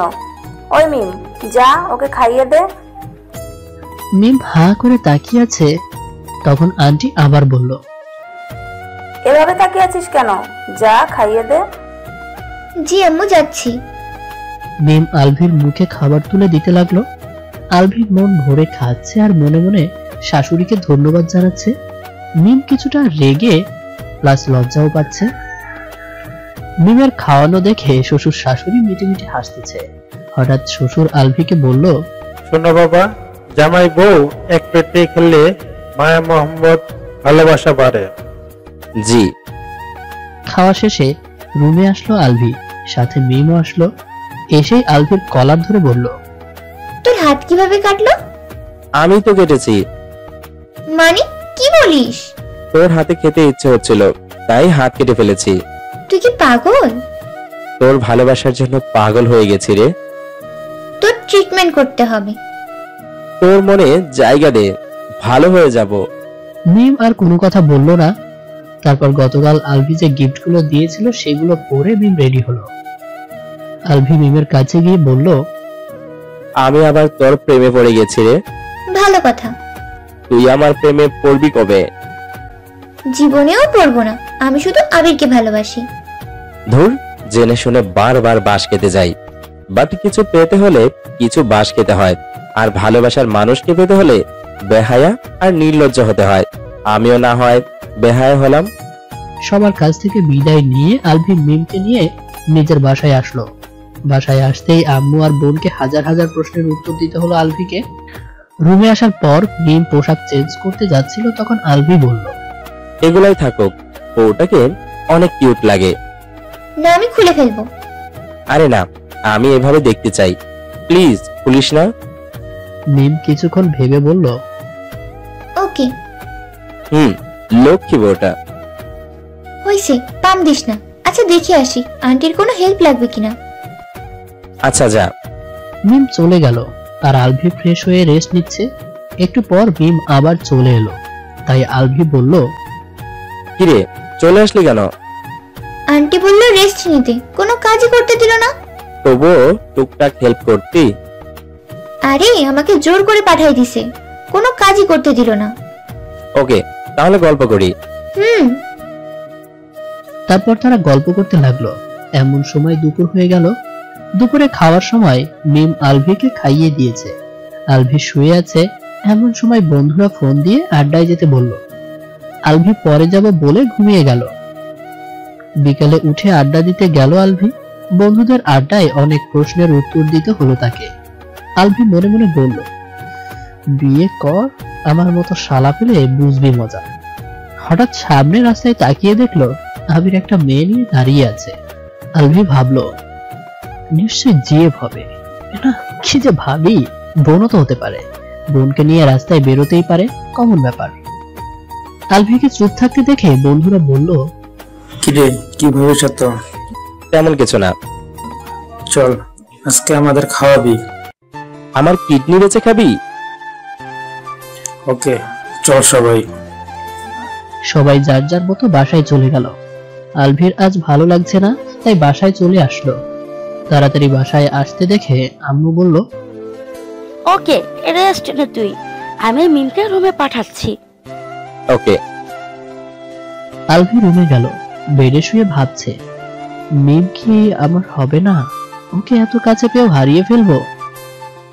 ওই মিম, যা ওকে খাইয়ে দে। মিম হা করে তাকিয়ে আছে। তখন আন্টি আবার বলল, এভাবে তাকিয়ে আছিস কেন? যা খাইয়ে দে। জি আম্মু, যাচ্ছি। মিম আলভির মুখে খাবার তুলে দিতে লাগলো। আলভি মন ভরে খাচ্ছে আর মনে মনে শাশুড়িকে ধন্যবাদ জানাচ্ছে। মিম কিছুটা রেগে প্লাস লজ্জাও পাচ্ছে। মিমের খাওয়ানো দেখে শ্বশুর শাশুড়ি মিটিমিটি হাসতেছে। হঠাৎ শ্বশুর আলভিকে বলল, শোনো বাবা, জামাই বউ এক পেটে খেলে মায়া মোহাম্মদ ভালোবাসা বাড়ে। জি। খাওয়া শেষে রুমে আসলো আলভি, সাথে মিমও আসলো। এসেই আলভির কলার ধরে বলল, তোর হাত কিভাবে কাটলো? আমি তো কেটেছি। মানে কি বলিস? তোর হাতে খেতে ইচ্ছে হচ্ছিল, তাই হাত কেটে ফেলেছি। তুই কি পাগল? তোর ভালোবাসার জন্য পাগল হয়ে গেছি রে। তোর ট্রিটমেন্ট করতে হবে। তোর মনে জায়গা দে, ভালো হয়ে যাব। মিম আর কোনো কথা বলল না। তারপর গতকাল আলভি যে গিফটগুলো দিয়েছিল সেগুলো পরে মিম রেডি হলো। আলভি মিমের কাছে গিয়ে বলল, আমি আবার তোর প্রেমে পড়ে গেছি রে। ভালো কথা। তুই আমার প্রেমে পড়বি কবে? জীবনেও পড়বো না, আমি শুধু আবিরকে ভালোবাসি। ধুর, জেনে শুনে বারবার বাঁশ খেতে যাই। বাট কিছু পেতে হলে কিছু বাঁশ খেতে হয়, আর ভালোবাসার মানুষকে পেতে হলে বেহায়া আর নির্লজ্জ হতে হয়। আমিও না হয় বেহায়া হলাম। সবার কাছ থেকে বিদায় নিয়ে আলভি মিমকে নিয়ে নিজের বাসায় আসলো। বাসায় আসতেই আম্মু আর বোনকে হাজার হাজার প্রশ্নের উত্তর দিতে হলো আলভিকে। রুমে আসার পর মিম পোশাক চেঞ্জ করতে যাচ্ছিল, তখন আলভি বলল, এগুলাই থাকুক, ওটাকে অনেক কিউট লাগে। না, আমি খুলে ফেলবো। আরে না, আমি এভাবে দেখতে চাই, প্লিজ খুলিস না। মিম কিছুক্ষণ ভেবে বলল, ওকে। লক্ষ্মী বউটা। হইছে, পাম দিস না। আচ্ছা দেখে আসি আন্টির কোনো হেল্প লাগবে কিনা। আচ্ছা যা। মিম চলে গেল আর আলভি ফ্রেশ হয়ে রেস্ট নিচ্ছে। একটু পর মিম আবার চলে এলো, তাই আলভি বলল, কিরে চলে আসলি কেন? আন্টি বলল রেস্ট নিতে, কোনো কাজই করতে দিল না। তবুও টুকটাক হেল্প করতি। আরে আমাকে জোর করে পাঠাই দিছে, কোনো কাজই করতে দিল না। ওকে, তাহলে গল্প করি। তারপর তারা গল্প করতে লাগলো। এমন সময় দুপুর হয়ে গেল। দুপুরে খাওয়ার সময় মিম আলভিকে খাইয়ে দিয়েছে। আলভি শুয়ে আছে। এমন সময় বন্ধুরা ফোন দিয়ে আড্ডায় যেতে বলল। আলভি পরে যাব বলে ঘুমিয়ে গেল। বিকালে উঠে আড্ডা দিতে গেল আলভি। বন্ধুদের আড্ডায় অনেক প্রশ্নের উত্তর দিতে হলো তাকে। আলভি মনে মনে বলল, বিয়ে কর, আমার মতো শালা পেলে বুঝবি মজা। হঠাৎ সামনে রাস্তায় তাকিয়ে দেখলো আবির একটা মেয়ে নিয়ে দাঁড়িয়ে আছে। আলভি ভাবলো, নিশ্চয় জিএফ হবে। এটা কি যে ভাবি, বোনও তো হতে পারে। বোনকে নিয়ে রাস্তায় বেরোতেই পারে, কমন ব্যাপার। আলভিকে চুপ থাকতে দেখে বন্ধুরা বলল, কিরে কি ভবিষ্যৎ? তেমন কিছু না। চল আজকে আমাদের খাওয়াবি। আমার কিডনি বেচে খাবি? ওকে চল সবাই। সবাই যার যার মতো বাসায় চলে গেল। আলভির আজ ভালো লাগছে না, তাই বাসায় চলে আসলো। তাড়াতাড়ি বাসায় আসতে দেখে আম্মু বলল, ওকে রেস্ট নে তুই, আমি মিমকে রুমে পাঠাচ্ছি। ওকে। আলভি রুমে গেল। বেডে শুয়ে ভাবছে, মিম কি আমার হবে না? ওকে এত কাছে পেয়েও হারিয়ে ফেলবো।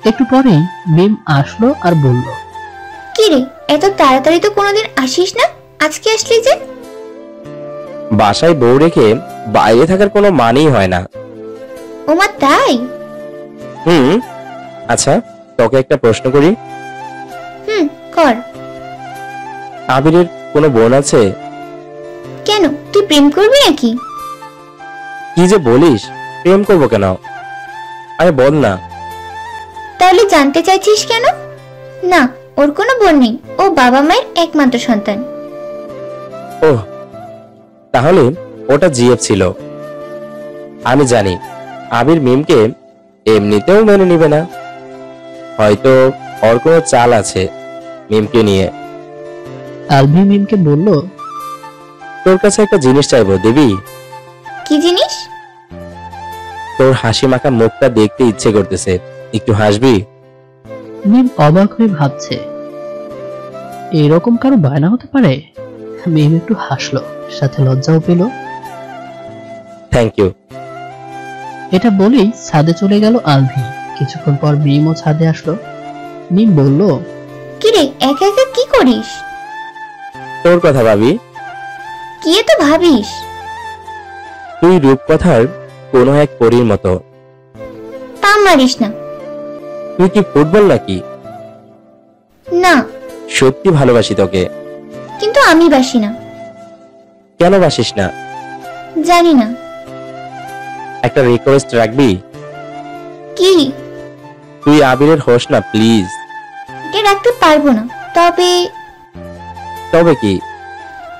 একটু পরেই মিম আসলো আর বলল, কি রে এত তাড়াতাড়ি তো কোনোদিন আসিস না, আজকে আসলি যে? বাসায় বউ রেখে বাইরে থাকার কোনো মানেই হয় না। ওমা তাই? আচ্ছা তোকে একটা প্রশ্ন করি। কর। আবিরের কোনো বোন আছে? কেন, তুই প্রেম করবি নাকি? কি যে বলিস, প্রেম করবো কেন? আরে বল না। তাহলে জানতে চাইছিস কেন? না, ওর কোনো বোন নেই, ও বাবা মায়ের একমাত্র সন্তান। ওহ, তাহলে ওটা জিএফ ছিল। আমি জানি আবির মিমকে এমনিতেও মেনে নিবে না, হয়তো ওর কোনো চাল আছে মিমকে নিয়ে। আলভি মিমকে বলল, তোর কাছে একটা জিনিস চাইবো, দেবী? কি জিনিস? তোর হাসি মাখা মুখটা দেখতে ইচ্ছে করতেছে, একটু হাসবি? মিম অবাক হয়ে ভাবছে এরকম কারো বায়না হতে পারে। মিম একটু হাসলো, সাথে লজ্জাও পেল। Thank you. এটা বলেই ছাদে চলে গেল আলভি। কিছুক্ষণ পর মিমও ছাদে আসলো। মিম বলল, কিরে একা একা কি করিস? তোর কথা ভাবি। কি এত ভাবিস? তুই রূপকথার কোনো এক পরীর মতো। তা মারিস না। তুই কি ফুটবল নাকি? না। সত্যি ভালোবাসি তোকে। কিন্তু আমি বাসি না। কেন বাসিস না? জানি না। একটা রিকোয়েস্ট রাখবি? কি? তুই আবিরের হোস না প্লিজ। এটা রাখতে পারবো না। তবে কি?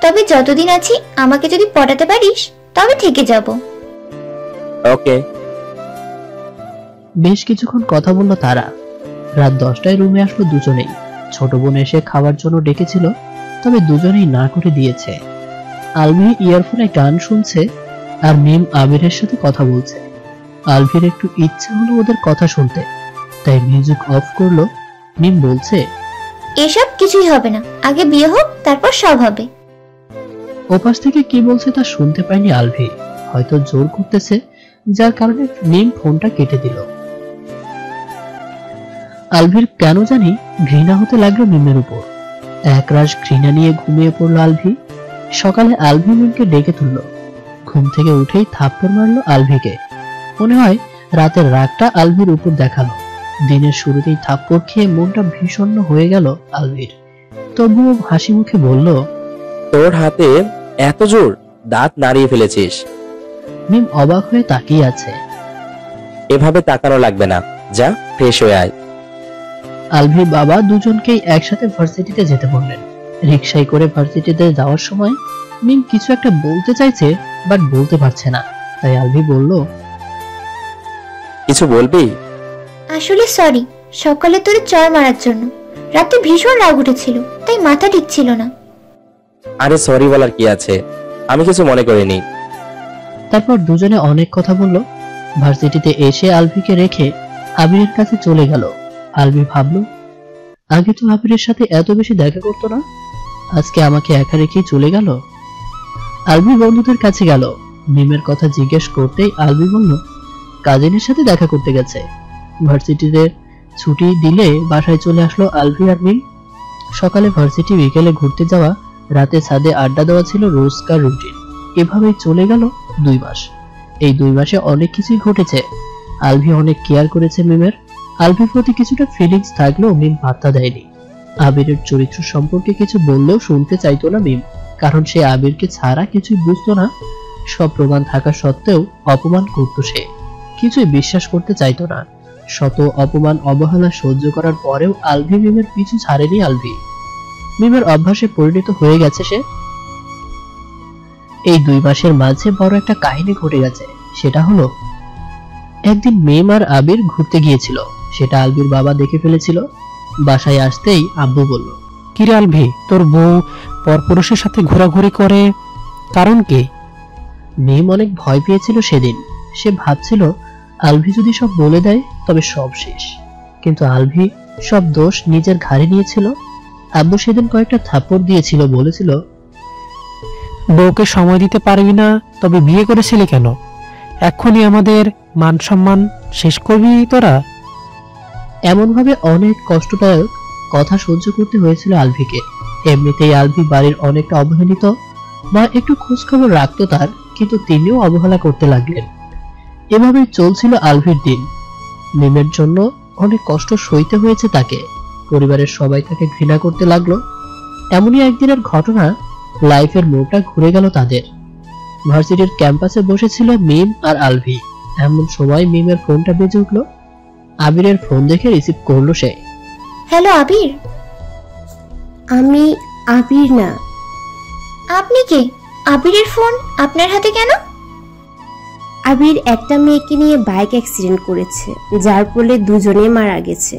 তবে যতদিন আছি আমাকে যদি পটাতে পারিস তবে থেকে যাব। ওকে। বেশ কিছুক্ষণ কথা বলল তারা। রাত 10টায় রুমে আসলো দুজনেই। ছোট বোন এসে খাওয়ার জন্য ডেকেছিল, তবে দুজনেই না করে দিয়েছে। আলভি ইয়ারফোনে গান শুনছে আর মিম আবিরের সাথে কথা বলছে। আলভির একটু ইচ্ছে হলো ওদের কথা শুনতে, তাই মিউজিক অফ করলো। মিম বলছে, এসব কিছুই হবে না, আগে বিয়ে হোক তারপর সব হবে। ওপাশ থেকে কি বলছে তা শুনতে পায়নি আলভি। হয়তো জোর করতেছে, যার কারণে মিম ফোনটা কেটে দিল। আলভির কেন জানি ঘৃণা হতে লাগলো মিমের উপর। একরাশ ঘৃণা নিয়ে ঘুমিয়ে পড়লো আলভি। সকালে আলভি মিমকে ডেকে তুললো। ঘুম থেকে উঠেই থাপ্পড় মারলো আলভিকে। মনে হয় রাতের রাগটা আলভির উপর দেখালো। দিনের শুরুতেই থাপ্পড় খেয়ে মনটা ভীষণ হয়ে গেল আলভির। তবুও হাসি মুখে বলল, তোর হাতে এত জোর, দাঁত নাড়িয়ে ফেলেছিস। মিম অবাক হয়ে তাকিয়ে আছে। এভাবে তাকানো লাগবে না, যা ফ্রেশ হয়ে আয়। আলভির বাবা দুজনকেই একসাথে ভার্সিটিতে যেতে বললেন। রিকশায় করে ভার্সিটিতে যাওয়ার সময় মিম কিছু একটা বলতে চাইছে, বাট বলতে পারছে না। তাই আলভি বলল, কিছু বলবি? আসলে সরি, সকালে তোরে চড় মারার জন্য। রাতে ভীষণ রাগ উঠেছিল, তাই মাথা ঠিক ছিল না। আরে সরি বলার কি আছে, আমি কিছু মনে করিনি। তারপর দুজনে অনেক কথা বলল। ভার্সিটিতে এসে আলভিকে রেখে আবিরের কাছে চলে গেল। আলভি ভাবলো, আগে তো আবিরের সাথে এত বেশি দেখা করতো না, আজকে আমাকে একা রেখেই চলে গেল। আলভি বন্ধুদের কাছে গেল। মিমের কথা জিজ্ঞেস করতেই আলভি বলল, কাজিনের সাথে দেখা করতে গেছে। ভার্সিটিতে ছুটি দিলে বাসায় চলে আসলো আলভি আর মিম। সকালে ভার্সিটি, বিকেলে ঘুরতে যাওয়া, রাতে ছাদে আড্ডা দেওয়া ছিল রোজকার রুটিন। এভাবেই চলে গেল 2 মাস। এই 2 মাসে অনেক কিছুই ঘটেছে। আলভি অনেক কেয়ার করেছে মিমের। আলভির প্রতি কিছুটা ফিলিংস থাকলেও মিম পাত্তা দেয়নি। আবিরের চরিত্র সম্পর্কে কিছু বললেও শুনতে চাইতো না মিম, কারণ সে আবিরকে ছাড়া কিছুই বুঝতো না। সব প্রমাণ থাকা সত্ত্বেও অপমান করতো সে, কিছুই বিশ্বাস করতে চাইতো না। শত অপমান অবহেলা সহ্য করার পরেও আলভি মিমের পিছু ছাড়েনি। আলভি মিমের অভ্যাসে পরিণত হয়ে গেছে সে। এই 2 মাসের মাঝে বড় একটা কাহিনী ঘটে গেছে। সেটা হলো, একদিন মিম আর আবির ঘুরতে গিয়েছিল। সেটা আলভির বাবা দেখে ফেলেছিল। বাসায় আসতেই আব্বু বলল, কিরে আলভি, তোর বউ পরপুরুষের সাথে ঘোরাঘুরি করে, কারণ কি? মিম অনেক ভয় পেয়েছিল সেদিন। সে ভাবছিল আলভি যদি সব বলে দেয় তবে সব শেষ। কিন্তু আলভি সব দোষ নিজের ঘাড়ে নিয়েছিল। আব্বু সেদিন কয়েকটা থাপ্পড় দিয়েছিল, বলেছিল, বউকে সময় দিতে পারবি না, তবে বিয়ে করেছিলি কেন? এখনই আমাদের মান সম্মান শেষ করবি তোরা? এমন ভাবে অনেক কষ্টদায়ক কথা সহ্য করতে হয়েছিল আলভিকে। এমনিতেই আলভি বাড়ির অনেকটা অবহেলিত। মা একটু খোঁজ খবর রাখতো তার, কিন্তু তিনিও অবহেলা করতে লাগলেন। এভাবে চলছিল আলভির দিন। মিমের জন্য অনেক কষ্ট সইতে হয়েছে তাকে। পরিবারের সবাই তাকে ঘৃণা করতে লাগলো। এমনই একদিনের ঘটনা, লাইফের মোড়টা ঘুরে গেল তাদের। ভার্সিটির ক্যাম্পাসে বসেছিল মিম আর আলভি। এমন সময় মিমের ফোনটা বেজে উঠলো। আবিরের ফোন দেখে রিসিভ করলো সে। হ্যালো আবির। আমি আবির না। আপনি কে? আবিরের ফোন আপনার হাতে কেন? আবির একটা মেয়েকে নিয়ে বাইক অ্যাক্সিডেন্ট করেছে, যার ফলে দুজনে মারা গেছে।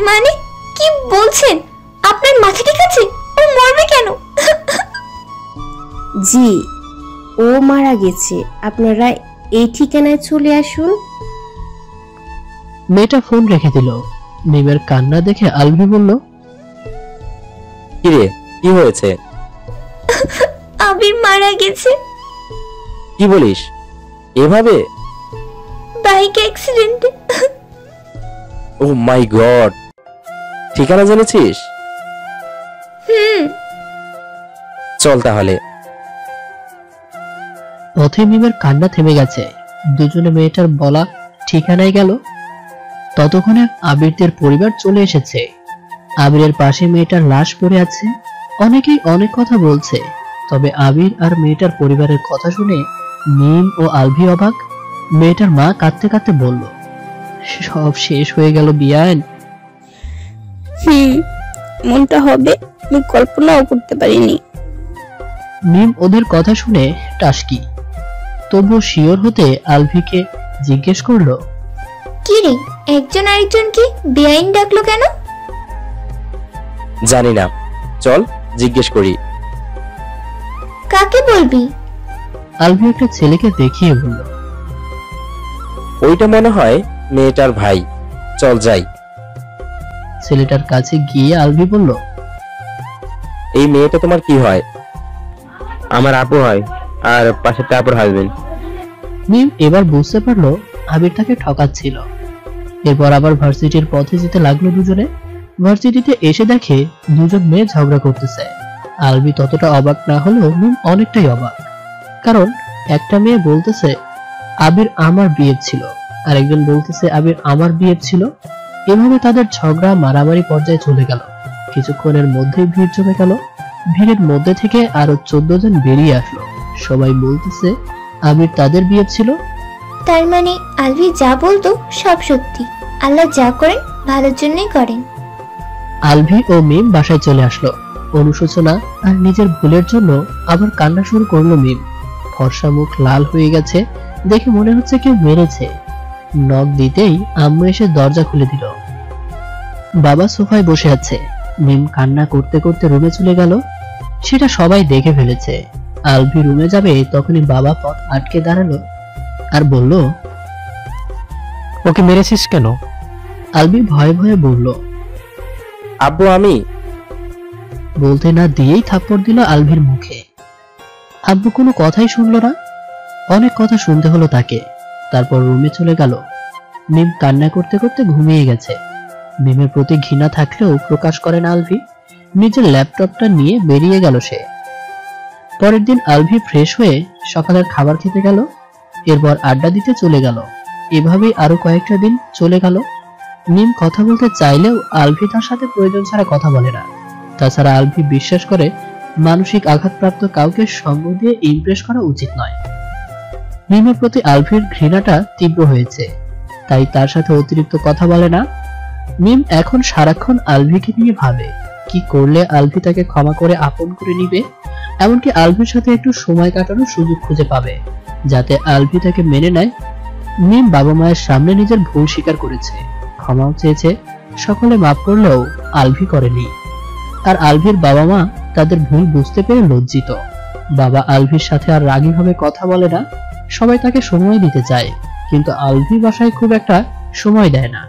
মানে কি বলছেন? আপনার মাথা ঠিক আছে? ও মরবে কেন? জি, ও মারা গেছে। আপনারা এই ঠিকানায় চলে আসুন। মেয়েটা ফোন রেখে দিল। মিমের কান্না দেখে আলভি বলল, কিরে কি হয়েছে? আবির মারা গেছে। কি বলিস? এভাবে? বাইক অ্যাক্সিডেন্টে। ও মাই গড, ঠিকানা জেনেছিস? চল তাহলে। পথে মিমের কান্না থেমে গেছে। দুজনে মেয়েটার বলা ঠিকানায় গেল। ততক্ষণে আবিরদের পরিবার চলে এসেছে। আবিরের পাশে মেয়েটার লাশ পড়ে আছে। অনেকেই অনেক কথা বলছে, তবে আবির আর মেয়েটার পরিবারের কথা শুনে মিম ও আলভি অবাক। মেয়েটার মা কাঁদতে কাঁদতে বলল, সব শেষ হয়ে গেল বিয়ান। মনটা হবে আমি কল্পনাও করতে পারিনি। মিম ওদের কথা শুনে টাসকি। তবুও শিওর হতে আলভিকে জিজ্ঞেস করলো, কি রে, একজন আরেকজনকে বেআইন ডাকলো কেন? জানি না, চল জিজ্ঞেস করি। কাকে বলবি? আলভি একটা ছেলেকে দেখিয়ে বলল, ওইটা মনে হয় মেয়েটার ভাই, চল যাই। ছেলেটার কাছে গিয়ে আলভি বলল, এই মেয়েটা তোমার কি হয়? আমার আপু হয়, আর পাশেরটা আপুর হাজবেন্ড। মিম এবার বুঝতে পারলো আবির তাকে ঠকাচ্ছিল। এরপর আবার ভার্সিটির পথে যেতে লাগলো দুজনে। ভার্সিটিতে এসে দেখে দুজন মেয়ে ঝগড়া করতেছে। আলভি ততটা অবাক না হলেও মিম অনেকটাই অবাক, কারণ একটা মেয়ে বলতেছে আবির আমার বিয়ে ছিল, আর একজন বলতেছে আবির আমার বিয়ে ছিল। এভাবে তাদের ঝগড়া মারামারি পর্যায়ে চলে গেল। কিছুক্ষণের মধ্যেই ভিড় জমে গেল। ভিড়ের মধ্যে থেকে আরো 14 জন বেরিয়ে আসলো। সবাই বলতেছে আবির তাদের বিয়ে ছিল। তার মানে আলভি যা বলতো সব সত্যি। আল্লাহ যা করেন ভালোর জন্যই করেন। আলভি ও মিম বাসায় চলে আসলো। অনুশোচনা আর নিজের ভুলের জন্য আবার কান্না শুরু করলো মিম। ফর্সা মুখ লাল হয়ে গেছে, দেখে মনে হচ্ছে কেউ মেরেছে। নক দিতেই আম্মু এসে দরজা খুলে দিল। বাবা সোফায় বসে আছে। মিম কান্না করতে করতে রুমে চলে গেল। সেটা সবাই দেখে ফেলেছে। আলভি রুমে যাবে তখনই বাবা পথ আটকে দাঁড়ালো আর বলল, ওকে মেরেছিস কেন? আলভি ভয়ে ভয়ে বলল, আব্বু আমি। বলতে না দিয়েই থাপ্পড় দিল আলভির মুখে। আব্বু কোনো কথাই শুনলো না। অনেক কথা শুনতে হলো তাকে। তারপর রুমে চলে গেল। মিম কান্না করতে করতে ঘুমিয়ে গেছে। মিমের প্রতি ঘৃণা থাকলেও প্রকাশ করে না আলভি। নিজের ল্যাপটপটা নিয়ে বেরিয়ে গেল সে। পরের দিন আলভি ফ্রেশ হয়ে সকালের খাবার খেতে গেল। এরপর আড্ডা দিতে চলে গেল। এভাবেই আরো কয়েকটা দিন চলে গেল। মিম কথা বলতে চাইলেও আলভি তার সাথে প্রয়োজন ছাড়া কথা বলে না। তাছাড়া আলভি বিশ্বাস করে মানসিক আঘাতপ্রাপ্ত কাউকে সঙ্গ দিয়ে ইমপ্রেস করা উচিত নয়। মিমের প্রতি আলভির ঘৃণাটা তীব্র হয়েছে, তাই তার সাথে অতিরিক্ত কথা বলে না। মিম এখন সারাক্ষণ আলভিকে নিয়ে ভাবে কি করলে আলভি তাকে ক্ষমা করে আপন করে নিবে, এমনকি আলভির সাথে একটু সময় কাটানোর সুযোগ খুঁজে পাবে যাতে আলভি তাকে মেনে নেয়। মিম বাবা মায়ের সামনে নিজের ভুল স্বীকার করেছে, ক্ষমাও চেয়েছে। সকলে মাফ করলেও আলভি করেনি। আর আলভির বাবা মা তাদের ভুল বুঝতে পেরে লজ্জিত। বাবা আলভির সাথে আর রাগীভাবে কথা বলে না। সবাই তাকে সময় দিতে চায়, কিন্তু আলভি বাসায় খুব একটা সময় দেয় না।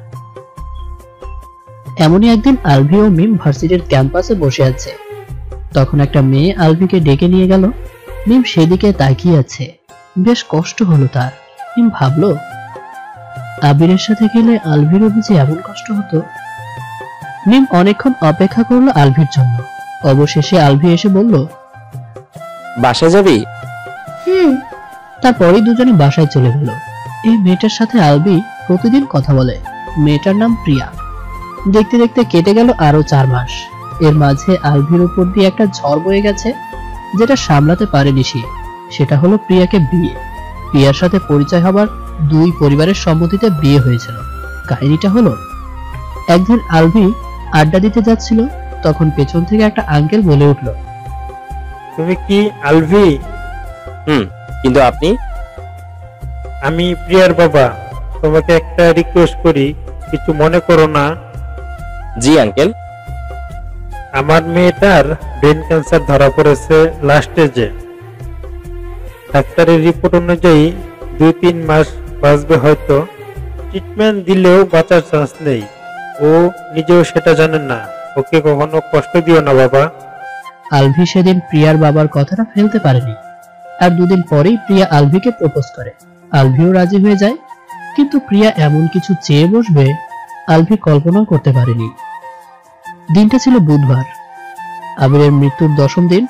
এমনই একদিন আলভি ও মিম ভার্সিটির ক্যাম্পাসে বসে আছে। তখন একটা মেয়ে আলভিকে ডেকে নিয়ে গেল। মিম সেদিকে তাকিয়ে আছে। বেশ কষ্ট হলো তার। মিম ভাবলো আবিরের সাথে গেলে আলভিরও বুঝি এমন কষ্ট হতো। মিম অনেকক্ষণ অপেক্ষা করলো আলভির জন্য। অবশেষে আলভি এসে বলল, বাসায় যাবি? তারপরেই দুজনে বাসায় চলে গেল। এই মেয়েটার সাথে আলভি প্রতিদিন কথা বলে। মেয়েটার নাম প্রিয়া। দেখতে দেখতে কেটে গেল আরো 4 মাস। এর মাঝে আলভির উপর দিয়ে একটা ঝড় বয়ে গেছে, যেটা সামলাতে পারেনি সে। সেটা হলো প্রিয়াকে বিয়ে। প্রিয়ার সাথে পরিচয় হবার 2 পরিবারের সম্মতিতে বিয়ে হয়েছিল। কাহিনীটা হলো, একদিন আলভি আড্ডা দিতে যাচ্ছিল, তখন পেছন থেকে একটা আঙ্কেল বলে উঠল, তুমি কি আলভি? কিন্তু আপনি? আমি প্রিয়ার বাবা। তোমাকে একটা রিকোয়েস্ট করি, কিছু মনে করো না। জি আঙ্কেল। আমার মেয়েটার ব্রেন ক্যান্সার ধরা পড়েছে লাস্ট স্টেজে। ডাক্তারের রিপোর্ট অনুযায়ী 2-3 মাস বাঁচবে হয়তো। ট্রিটমেন্ট দিলেও বাঁচার চান্স নেই। ও নিজেও সেটা জানেন না। ওকে কখনো কষ্ট দিও না বাবা। আলভি সেদিন প্রিয়ার বাবার কথাটা ফেলতে পারেনি। আর দুদিন পরেই প্রিয়া আলভিকে প্রপোজ করে। আলভিও রাজি হয়ে যায়, কিন্তু প্রিয়া এমন কিছু চেয়ে বসবে আলভি কল্পনাও করতে পারেনি। দিনটা ছিল বুধবার, আবিরের মৃত্যুর 10ম দিন।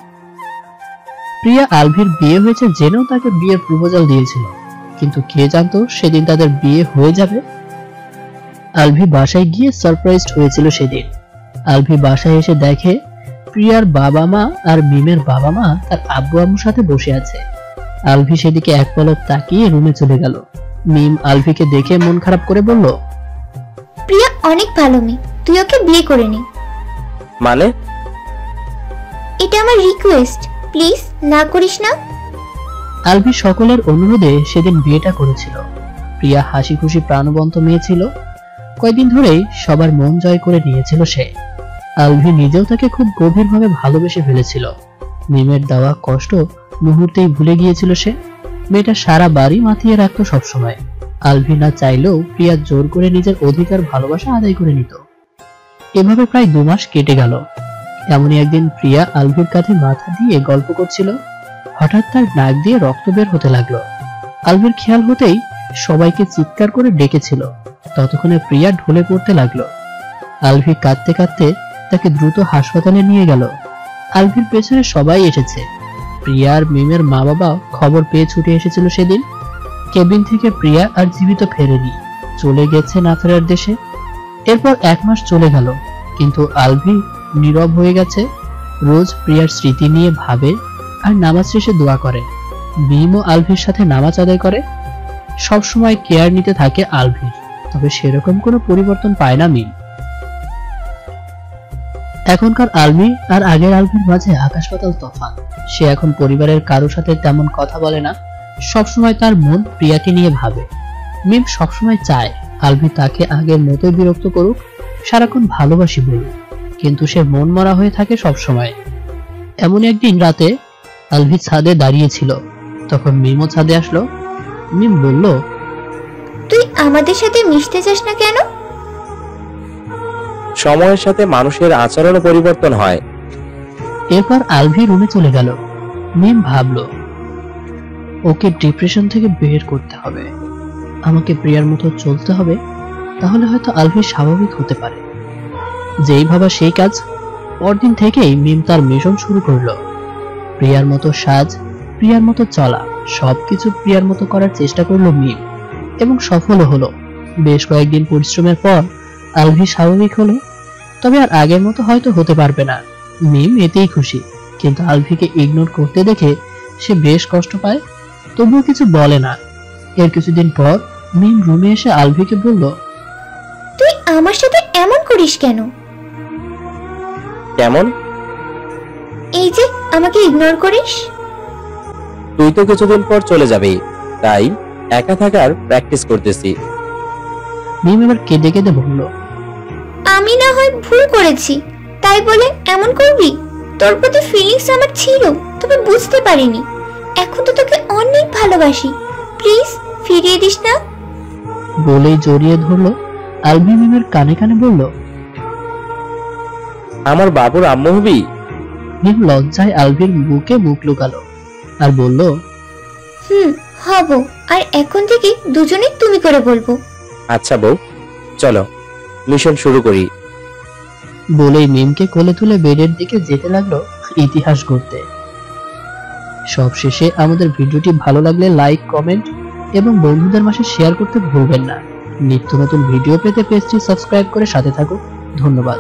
প্রিয়া আলভির বিয়ে হয়েছে জেনেও তাকে বিয়ের প্রপোজাল দিয়েছিল, কিন্তু কে জানতো সেদিন তাদের বিয়ে হয়ে যাবে। আলভি বাসায় গিয়ে সারপ্রাইজড হয়েছিল সেদিন। আলভি বাসায় এসে দেখে প্রিয়ার বাবা মা আর মিমের বাবা মা তার আব্বু আম্মুর সাথে বসে আছে। আলভি সেদিকে এক পলক তাকিয়ে রুমে চলে গেল। মিম আলভিকে দেখে মন খারাপ করে বলল, প্রিয়া অনেক ভালো মেয়ে, তুই ওকে বিয়ে করে নে। মানে? এটা আমার রিকোয়েস্ট, প্লিজ না করিস না। আলভি সকলের অনুরোধে সেদিন বিয়েটা করেছিল। প্রিয়া হাসি খুশি প্রাণবন্ত মেয়ে ছিল। কয়েকদিন ধরেই সবার মন জয় করে নিয়েছিল সে। আলভি নিজেও তাকে খুব গভীরভাবে ভালোবেসে ফেলেছিল। মিমের দেওয়া কষ্ট মুহূর্তেই ভুলে গিয়েছিল সে। মেয়েটা সারা বাড়ি মাতিয়ে রাখতো সবসময়। আলভি না চাইলেও প্রিয়া জোর করে নিজের অধিকার ভালোবাসা আদায় করে নিত। এভাবে প্রায় 2 মাস কেটে গেল। এমনই একদিন প্রিয়া আলভির কাঁধে মাথা দিয়ে গল্প করছিল। হঠাৎ তার নাক দিয়ে রক্ত বের হতে লাগলো। আলভির খেয়াল হতেই সবাইকে চিৎকার করে ডেকেছিল। ততক্ষণে প্রিয়া ঢলে পড়তে লাগলো। আলভি কাঁদতে কাঁদতে তাকে দ্রুত হাসপাতালে নিয়ে গেল। আলভির পেছনে সবাই এসেছে। প্রিয়া আর মিমের মা বাবা খবর পেয়ে ছুটে এসেছিল সেদিন। কেবিন থেকে প্রিয়া আর জীবিত ফেরেনি, চলে গেছে না ফেরার দেশে। এরপর 1 মাস চলে গেল, কিন্তু আলভি নীরব হয়ে গেছে। রোজ প্রিয়ার স্মৃতি নিয়ে ভাবে আর নামাজ শেষে দোয়া করে। মিমও আলভির সাথে নামাজ আদায় করে। সব সময় কেয়ার নিতে থাকে আলভির, তবে সেরকম কোনো পরিবর্তন পায় না মিম। এখনকার আলভি আর আগের আলভির মাঝে আকাশ পাতাল তফাৎ। সে এখন পরিবারের কারোর সাথে তেমন কথা বলে না। সবসময় তার মন প্রিয়াকে নিয়ে ভাবে। মিম সবসময় চায় আলভি তাকে আগের মতোই বিরক্ত করুক, সারাক্ষণ ভালোবাসি বলুক, কিন্তু সে মন মরা হয়ে থাকে সবসময়। এমন একদিন রাতে আলভি ছাদে দাঁড়িয়েছিল, তখন মিমও ছাদে আসলো। মিম বলল, তুই আমাদের সাথে মিশতে চাস না কেন? সময়ের সাথে মানুষের আচরণও পরিবর্তন হয়। এরপর আলভি রুমে চলে গেল। মিম ভাবলো, ওকে ডিপ্রেশন থেকে বের করতে হবে, আমাকে প্রিয়ার মতো চলতে হবে, তাহলে হয়তো আলভি স্বাভাবিক হতে পারে। যেই ভাবা সেই কাজ। পরদিন থেকেই মিম তার মিশন শুরু করলো। প্রিয়ার মতো সাজ, প্রিয়ার মতো চলা, সবকিছু প্রিয়ার মতো করার চেষ্টা করলো মিম, এবং সফলও হলো। বেশ কয়েকদিন পরিশ্রমের পর আলভি স্বাভাবিক হলো, তবে আর আগের মতো হয়তো হতে পারবে না। মিম এতেই খুশি, কিন্তু আলভিকে ইগনোর করতে দেখে সে বেশ কষ্ট পায়, তবুও কিছু বলে না। এর কিছুদিন পর মিম রুমে এসে আলভিকে বলল, তুই আমার সাথে এমন করিস কেন? কেমন? এই যে আমাকে ইগনোর করিস। তুই তো কিছুদিন পর চলে যাবি, তাই একা থাকার প্র্যাকটিস করতেছি। মিম এবার কেঁদে কেঁদে বলল, আমি না হয় ভুল করেছি, তাই বলে এমন করবি? তোর প্রতি ফিলিংস আমার ছিল, তবে বুঝতে পারিনি। এখন তো তোকে অনেক ভালোবাসি, প্লিজ ফিরিয়ে দিস না। বলেই জড়িয়ে ধরলো। আলভি মিমের কানে কানে বলল, আমার বাবুর আম্মু হবি? মিম লজ্জায় আলভির বুকে মুখ লুকালো আর বলল, হব, আর এখন থেকে দুজনে তুমি করে বলবো। আচ্ছা বউ, চলো মিশন শুরু করি। বলেই মিমকে কোলে তুলে বেডের দিকে যেতে লাগলো ইতিহাস গড়তে। সবশেষে আমাদের ভিডিওটি ভালো লাগলে লাইক, কমেন্ট এবং বন্ধুদের মাঝে শেয়ার করতে ভুলবেন না। নিত্য নতুন ভিডিও পেতে পেজটি সাবস্ক্রাইব করে সাথে থাকুন। ধন্যবাদ।